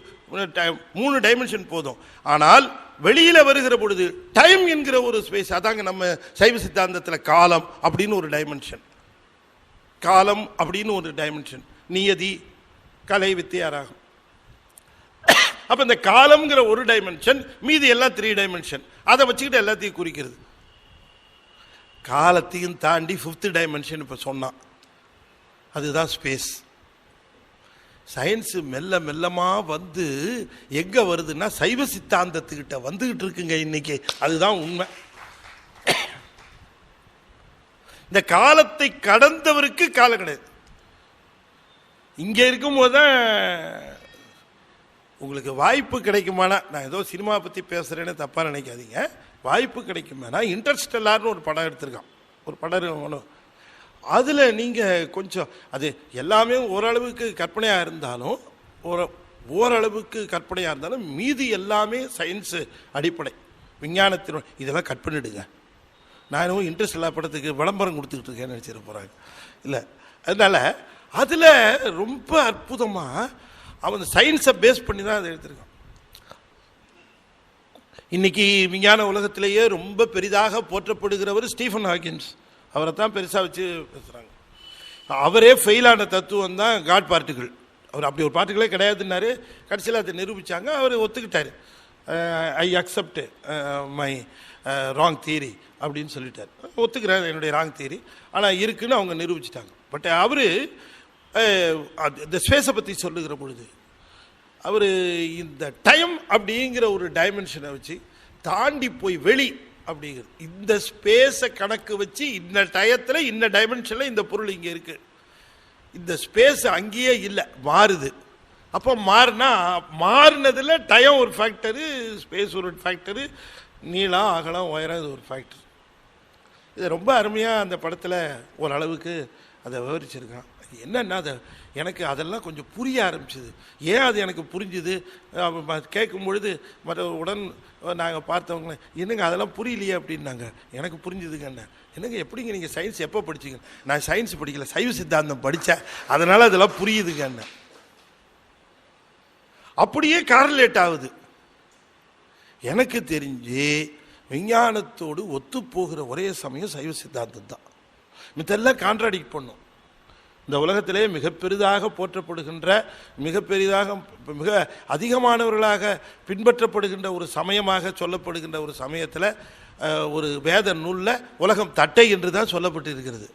S2: 3 டைமென்ஷன் போதும். ஆனால் வெளியில வருகிற பொழுது டைம் என்கிற ஒரு ஸ்பேஸ், அதாங்க நம்ம சைவ சித்தாந்தத்தில் காலம் அப்படின்னு ஒரு டைமென்ஷன், காலம் அப்படின்னு ஒரு டைமென்ஷன், நியதி, கலை, வித்தியாராகும். அப்ப இந்த காலம்ங்கிற ஒரு டைமென்ஷன், மீதி எல்லாம் 3 டைமென்ஷன், அதை வச்சுக்கிட்டு எல்லாத்தையும் குறிக்கிறது. காலத்தையும் தாண்டி 5th டைமென்ஷன் இப்ப சொன்னான், அதுதான் ஸ்பேஸ். சயின்ஸ் மெல்ல மெல்லமா வந்து எங்க வருதுன்னா சைவ சித்தாந்தத்துக்கிட்ட வந்துகிட்டு இருக்குங்க இன்னைக்கு. அதுதான் உண்மை. இந்த காலத்தை கடந்தவருக்கு காலம் கிடையாது. இங்க இருக்கும் போதுதான் உங்களுக்கு வாய்ப்பு கிடைக்குமானா, நான் ஏதோ சினிமா பத்தி பேசுறேன்னு தப்பா நினைக்காதீங்க, வாய்ப்பு கிடைக்குமானா இன்டர்ஸ்டெல்லார்னு ஒரு படம் எடுத்திருக்கான், ஒரு படம். அதில் நீங்கள் கொஞ்சம் அது எல்லாமே ஓரளவுக்கு கற்பனையாக இருந்தாலும் ஓரளவுக்கு கற்பனையாக இருந்தாலும் மீதி எல்லாமே சயின்ஸு அடிப்படை, விஞ்ஞானத்தின் இதெல்லாம் கட் பண்ணிடுங்க. நான் இன்னும் இன்ட்ரெஸ்ட் எல்லா படத்துக்கு விளம்பரம் கொடுத்துக்கிட்டு இருக்கேன்னு நினச்சிட போகிறாங்க இல்லை. அதனால் அதில் ரொம்ப அற்புதமாக அவன் சயின்ஸை பேஸ் பண்ணி தான் அதை எடுத்திருக்கான். இன்னைக்கு விஞ்ஞான உலகத்திலேயே ரொம்ப பெரிதாக போற்றப்படுகிறவர் ஸ்டீஃபன் ஹாக்கின்ஸ். அவரை தான் பெருசாக வச்சு பேசுகிறாங்க. அவரே ஃபெயிலான தத்துவம் தான் காட் பார்ட்டிகள். அவர் அப்படி ஒரு பார்ட்டிகளே கிடையாதுன்னாரு. கடைசியில் அதை நிரூபித்தாங்க, அவர் ஒத்துக்கிட்டார். I accept my wrong theory அப்படின்னு சொல்லிட்டார். ஒத்துக்கிறார் என்னுடைய ராங் தியரி, ஆனால் இருக்குன்னு அவங்க நிரூபிச்சிட்டாங்க. பட் அவர் இந்த ஸ்பேஸை பற்றி சொல்லுகிற பொழுது அவர் இந்த டைம் அப்படிங்கிற ஒரு டைமென்ஷனை வச்சு தாண்டி போய் வெளி அப்படிங்கிறது, இந்த ஸ்பேஸை கணக்கு வச்சு இந்த டயத்தில் இந்த டைமென்ஷனில் இந்த பொருள் இங்கே இருக்கு, இந்த ஸ்பேஸ் அங்கேயே இல்லை, மாறுது. அப்போ மாறினதில் டைம் ஒரு ஃபேக்டரு, ஸ்பேஸ் ஒரு ஃபேக்டரு, நீளம் அகலம் உயரம் இது ஒரு ஃபேக்டர். இது ரொம்ப அருமையாக அந்த படத்தில் ஓரளவுக்கு அதை விவரிச்சிருக்கான். என்னன்னா அதை எனக்கு அதெல்லாம் கொஞ்சம் புரிய ஆரம்பிச்சுது. ஏன் அது எனக்கு புரிஞ்சுது கேட்கும் பொழுது உடன் நாங்கள் பார்த்தவங்கள என்னங்க அதெல்லாம் புரியலையே அப்படின்னாங்க. எனக்கு புரிஞ்சுதுங்க. என்னங்க எப்படிங்க நீங்கள் சயின்ஸ் எப்போ படிச்சிங்க? நான் சயின்ஸ் படிக்கல, சைவ சித்தாந்தம் படித்தேன், அதனால் அதெல்லாம் புரியுதுங்க. அப்படியே கார்லேட் ஆகுது. எனக்கு தெரிஞ்சு விஞ்ஞானத்தோடு ஒத்து போகிற ஒரே சமயம் சைவ சித்தாந்தம் தான். மித்தெல்லாம் கான்ட்ராடிக்ட் பண்ணும். இந்த உலகத்திலே மிக பெரிதாக போற்றப்படுகின்ற, மிக அதிகமானவர்களாக பின்பற்றப்படுகின்ற ஒரு சமயமாக சொல்லப்படுகின்ற ஒரு சமயத்தில் ஒரு வேத நூலில் உலகம் தட்டை என்று தான் சொல்லப்பட்டு இருக்கிறது.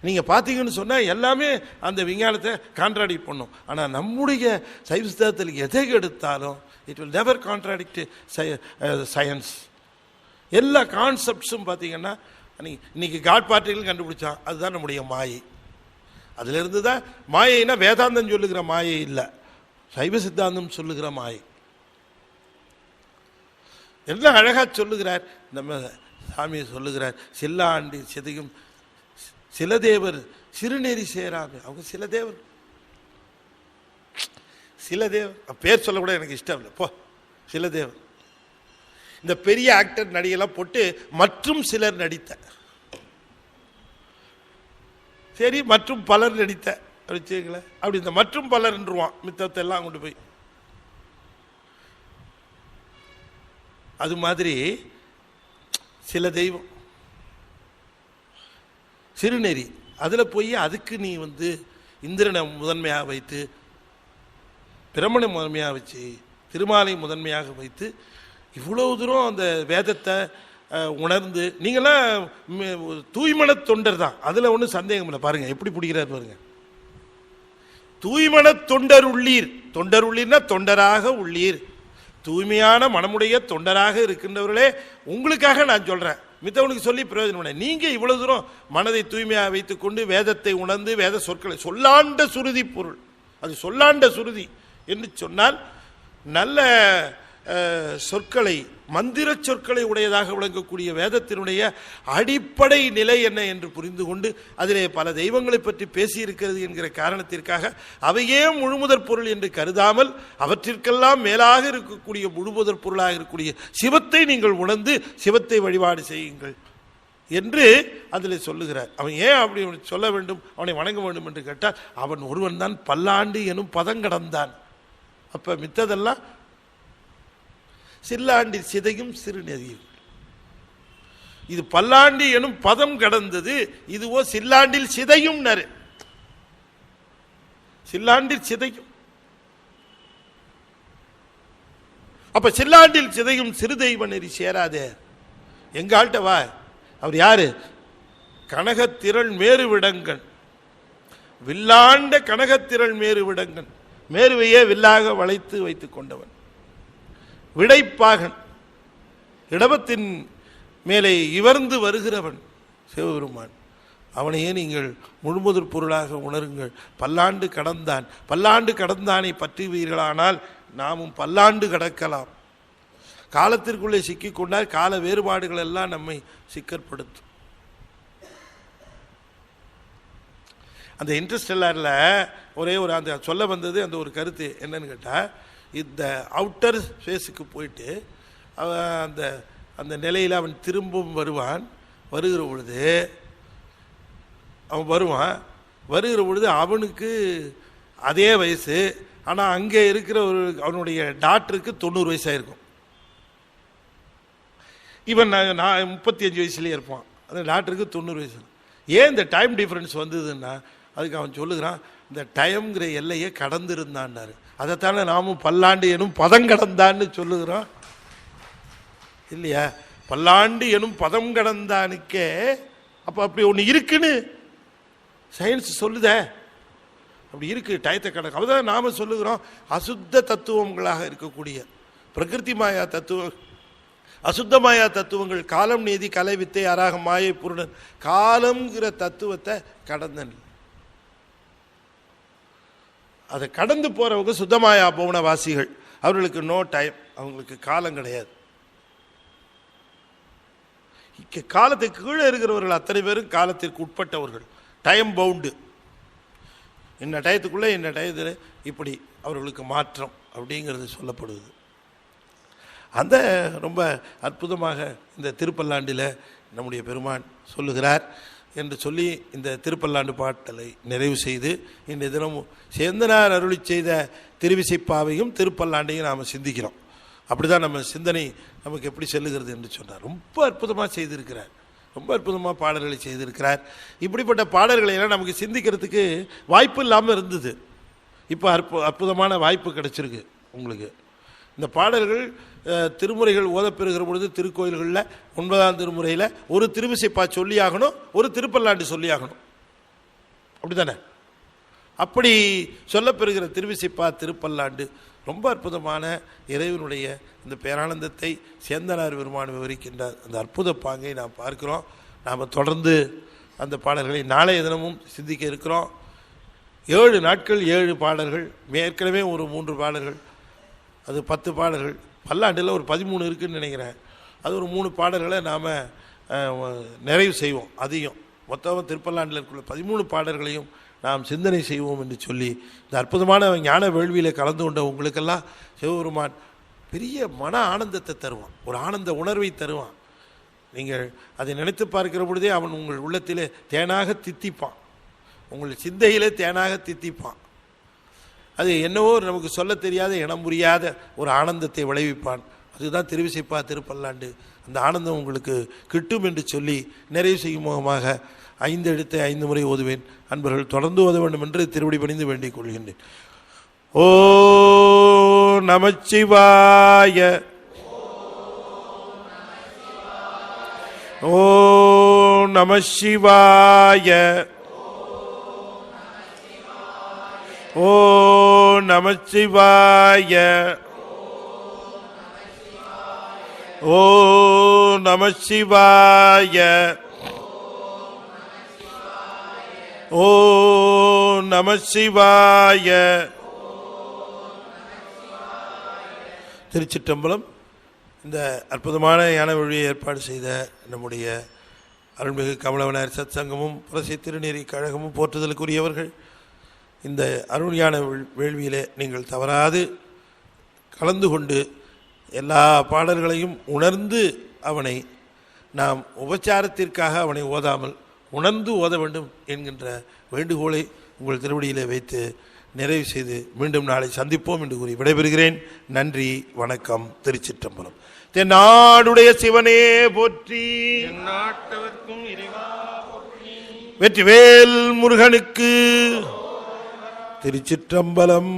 S2: நீங்கள் பார்த்தீங்கன்னு சொன்னால் எல்லாமே அந்த விஞ்ஞானத்தை கான்ட்ராடிக்ட் பண்ணும். ஆனால் நம்முடைய சைவ சித்தாந்தத்தில் எதை எடுத்தாலும் it will never contradict science. எல்லா கான்செப்ட்ஸும் பார்த்தீங்கன்னா இன்னைக்கு காட் பார்ட்டிகள் கண்டுபிடிச்சான், அதுதான் நம்முடைய மாயை. அதிலிருந்து தான் மாயைனா வேதாந்தம் சொல்லுகிற மாயை இல்லை, சைவ சித்தாந்தம் சொல்லுகிற மாயை. எல்லாம் அழகாக சொல்லுகிறார் நம்ம சாமியை சொல்லுகிறார். சில்லாண்டி சிதையும் சிலதேவர் சிறுநெறி சேராது. அவங்க சிலதேவர் பேர் சொல்ல கூட எனக்கு இஷ்டம் இல்லை. போ சிலதேவர். இந்த பெரிய ஆக்டர் நடிகெல்லாம் போட்டு மற்றும் சிலர் நடித்த, சரி மற்றும் பலர் நடித்த வச்சுக்கல, அப்படி இந்த மற்றும் பலர்ன்றுவான் மித்தத்தை எல்லாம் கொண்டு போய். அது மாதிரி சில தெய்வம் சிறுநெறி, அதில் போய் அதுக்கு நீ இந்திரனை முதன்மையாக வைத்து, பிரமனை முதன்மையாக வச்சு, திருமாலை முதன்மையாக வைத்து இவ்வளவு தூரம் அந்த வேதத்தை உணர்ந்து, நீங்களாம் தூய்மன தொண்டர் தான், அதில் ஒன்றும் சந்தேகம் இல்லை. பாருங்க எப்படி பிடிக்கிறார் பாருங்க. தூய்மன தொண்டர் உள்ளீர், தொண்டர் உள்ளீர்னா தொண்டராக உள்ளீர், தூய்மையான மனமுடைய தொண்டராக இருக்கின்றவர்களே உங்களுக்காக நான் சொல்றேன், மித்தவனுக்கு சொல்லி பிரயோஜனம் இல்லை. நீங்க இவ்வளவு தூரம் மனதை தூய்மையாக வைத்துக் கொண்டு வேதத்தை உணர்ந்து வேத சொற்களை, சொல்லாண்ட சுருதி பொருள், அது சொல்லாண்ட சுருதி என்று சொன்னால் நல்ல சொற்களை, மந்திர சொற்களை உடையதாக விளங்கக்கூடிய வேதத்தினுடைய அடிப்படை நிலை என்ன என்று புரிந்து கொண்டு அதிலே பல தெய்வங்களை பற்றி பேசியிருக்கிறது என்கிற காரணத்திற்காக அவையே முழுமுதற் பொருள் என்று கருதாமல் அவற்றிற்கெல்லாம் மேலாக இருக்கக்கூடிய முழுமுதற் பொருளாக இருக்கக்கூடிய சிவத்தை நீங்கள் உணர்ந்து சிவத்தை வழிபாடு செய்யுங்கள் என்று அதில் சொல்லுகிறார். அவன் ஏன் அப்படி சொல்ல வேண்டும், அவனை வணங்க வேண்டும் என்று கேட்டால், அவன் ஒருவன் தான் பல்லாண்டு எனும் பதங்கடந்தான். அப்ப மித்ததெல்லாம் சில்லாண்டில் சிதையும் சிறுநெறியும். இது பல்லாண்டு எனும் பதம் கடந்தது, இதுவோ சில்லாண்டில் சிதையும் நறு, சில்லாண்டில் சிதையும். அப்ப சில்லாண்டில் சிதையும் சிறு தெய்வ நெறி சேராதே. எங்க ஆள்கிட்ட வா. அவர் யாரு? கனகத்திரள் மேருவிடங்கன், வில்லாண்ட கனகத்திரள் மேருவிடங்கன், மேருவையே வில்லாக வளைத்து வைத்துக் கொண்டவன், விடைப்பாகன், இடபத்தின் மேலே இவர்ந்து வருகிறவன் சிவபெருமான். அவனையே நீங்கள் முழுமுதற் பொருளாக உணருங்கள். பல்லாண்டு கடந்தான், பல்லாண்டு கடந்தானை பற்றுவீர்களானால் நாமும் பல்லாண்டு கடக்கலாம். காலத்திற்குள்ளே சிக்கிக்கொண்டால் கால வேறுபாடுகள் எல்லாம் நம்மை சிக்கற்படுத்தும். அந்த இன்டர்ஸ்டெல்லாரில் ஒரே ஒரு அந்த சொல்ல வந்தது அந்த ஒரு கருத்து என்னன்னு கேட்டால், இந்த அவுட்டர் ஸ்பேஸுக்கு போயிட்டு அந்த அந்த நிலையில் அவன் திரும்பவும் வருவான். வருகிற பொழுது அவனுக்கு அதே வயசு, ஆனால் அங்கே இருக்கிற ஒரு அவனுடைய டாக்டருக்கு 90 வயசாயிருக்கும். இவன் 35 வயசுலேயே இருப்பான், அந்த டாக்டருக்கு 90 வயசு. ஏன் இந்த டைம் டிஃப்ரென்ஸ் வந்ததுன்னா, அதுக்கு அவன் சொல்லுகிறான், இந்த டைம்ங்கிற எல்லையை கடந்திருந்தான்னாரு. அதைத்தானே நாமும் பல்லாண்டு எனும் பதம் கடந்தான்னு சொல்லுகிறோம் இல்லையா? பல்லாண்டு எனும் பதம் கடந்தானுக்கே அப்போ அப்படி ஒன்று இருக்குன்னு சயின்ஸ் சொல்லுத. அப்படி இருக்கு, டயத்தை கணக்கு. அப்பதான் நாம சொல்லுகிறோம், அசுத்த தத்துவங்களாக இருக்கக்கூடிய பிரகிருதி மாயா தத்துவம், அசுத்த மாயா தத்துவங்கள், காலம் நீதி கலை வித்தை அராக மாயை பூர்ணன், காலம்ங்கிற தத்துவத்தை கடந்தன். அதை கடந்து போறவங்க சுத்தமாயா பவுனவாசிகள், அவர்களுக்கு நோ டைம், அவங்களுக்கு காலம் கிடையாது. காலத்துக்கு கீழே இருக்கிறவர்கள் அத்தனை பேரும் காலத்திற்கு உட்பட்டவர்கள், டைம் பவுண்டு. இந்த டயத்துக்குள்ளே இந்த டயத்தில் இப்படி அவர்களுக்கு மாற்றம் அப்படிங்கிறது சொல்லப்படுது. அந்த ரொம்ப அற்புதமாக இந்த திருப்பல்லாண்டில் நம்முடைய பெருமான் சொல்லுகிறார் என்று சொல்லி இந்த திருப்பல்லாண்டு பாட்டலை நிறைவு செய்து இன்றைய தினம் சேந்தனார் அருளி செய்த திருவிசைப்பாவையும் திருப்பல்லாண்டையும் நாம் சிந்திக்கிறோம். அப்படி தான் நம்ம சிந்தனை நமக்கு எப்படி செல்லுகிறது என்று சொன்னார். ரொம்ப அற்புதமாக செய்திருக்கிறார். ரொம்ப அற்புதமாக பாடல்களை செய்திருக்கிறார். இப்படிப்பட்ட பாடல்களை எல்லாம் நமக்கு சிந்திக்கிறதுக்கு வாய்ப்பு இல்லாமல் இருந்தது. இப்போ அற்புதமான வாய்ப்பு கிடைச்சிருக்கு உங்களுக்கு. இந்த பாடல்கள் திருமுறைகள் ஓதப்பெறுகிற பொழுது திருக்கோயில்களில் 9ஆம் திருமுறையில் ஒரு திருவிசைப்பா சொல்லி ஆகணும், ஒரு திருப்பல்லாண்டு சொல்லி ஆகணும். அப்படி தானே? அப்படி சொல்லப்பெறுகிற திருவிசைப்பா திருப்பல்லாண்டு ரொம்ப அற்புதமான இறைவனுடைய இந்த பேரானந்தத்தை சேந்தனார் பெருமான் விவரிக்கின்ற அந்த அற்புத பாங்கை நாம் பார்க்கிறோம். நாம் தொடர்ந்து அந்த பாடல்களை நாளைய தினமும் சிந்திக்க இருக்கிறோம். 7 நாட்கள் 7 பாடல்கள், ஏற்கனவே ஒரு 3 பாடல்கள், அது 10 பாடல்கள், பல்லாண்டில் ஒரு 13 இருக்குதுன்னு நினைக்கிறேன். அது ஒரு 3 பாடல்களை நாம் நிறைவு செய்வோம். அதையும் மொத்தமாக திருப்பல்லாண்டில் இருக்கிற 13 பாடல்களையும் நாம் சிந்தனை செய்வோம் என்று சொல்லி இந்த அற்புதமான ஞான வேள்வியில் கலந்து கொண்ட உங்களுக்கெல்லாம் சிவபெருமான் பெரிய மன ஆனந்தத்தை தருவான், ஒரு ஆனந்த உணர்வை தருவான். நீங்கள் அதை நினைத்து பார்க்கிற பொழுதே அவன் உங்கள் உள்ளத்திலே தேனாக தித்திப்பான், உங்கள் சிந்தையிலே தேனாக தித்திப்பான். அது என்னவோ நமக்கு சொல்ல தெரியாத இனம் புரியாத ஒரு ஆனந்தத்தை விளைவிப்பான். அதுதான் திருவிசைப்பா திருப்பல்லாண்டு. அந்த ஆனந்தம் உங்களுக்கு கிட்டும் என்று சொல்லி நிறைவு செய்யும் முகமாக 5 எழுத்தை 5 முறை ஓதுவேன். அன்பர்கள் தொடர்ந்து ஓத வேண்டும் என்று திருவடி பணிந்து வேண்டிக் கொள்கின்றேன். ஓ நமச்சிவாய, ஓ நமசிவாய, ஓ நமசிவாய, ஓ நமசிவாய, ஓ நமசிவாய. திருச்சிற்றம்பலம். இந்த அற்புதமான ஞான வழியை ஏற்பாடு செய்த நம்முடைய அருள்மிகு கமலவனார் சத்சங்கமும் புரசை திருநெறி கழகமும் போற்றுதலுக்குரியவர்கள். இந்த அருள் ஞான வேள்வியிலே நீங்கள் தவறாது கலந்து கொண்டு எல்லா பாடல்களையும் உணர்ந்து அவனை நாம் உபச்சாரத்திற்காக அவனை ஓதாமல் உணர்ந்து ஓத வேண்டும் என்கின்ற வேண்டுகோளை உங்கள் திருவடியிலே வைத்து நிறைவு செய்து மீண்டும் நாளை சந்திப்போம் என்று கூறி விடைபெறுகிறேன். நன்றி, வணக்கம். திருச்சிற்றம்பலம். தென்னாடுடைய சிவனே போற்றி,
S3: நாட்டவர்க்கும் இறைவா போற்றி.
S2: வெற்றிவேல் முருகனுக்கு. திருச்சிற்றம்பலம்.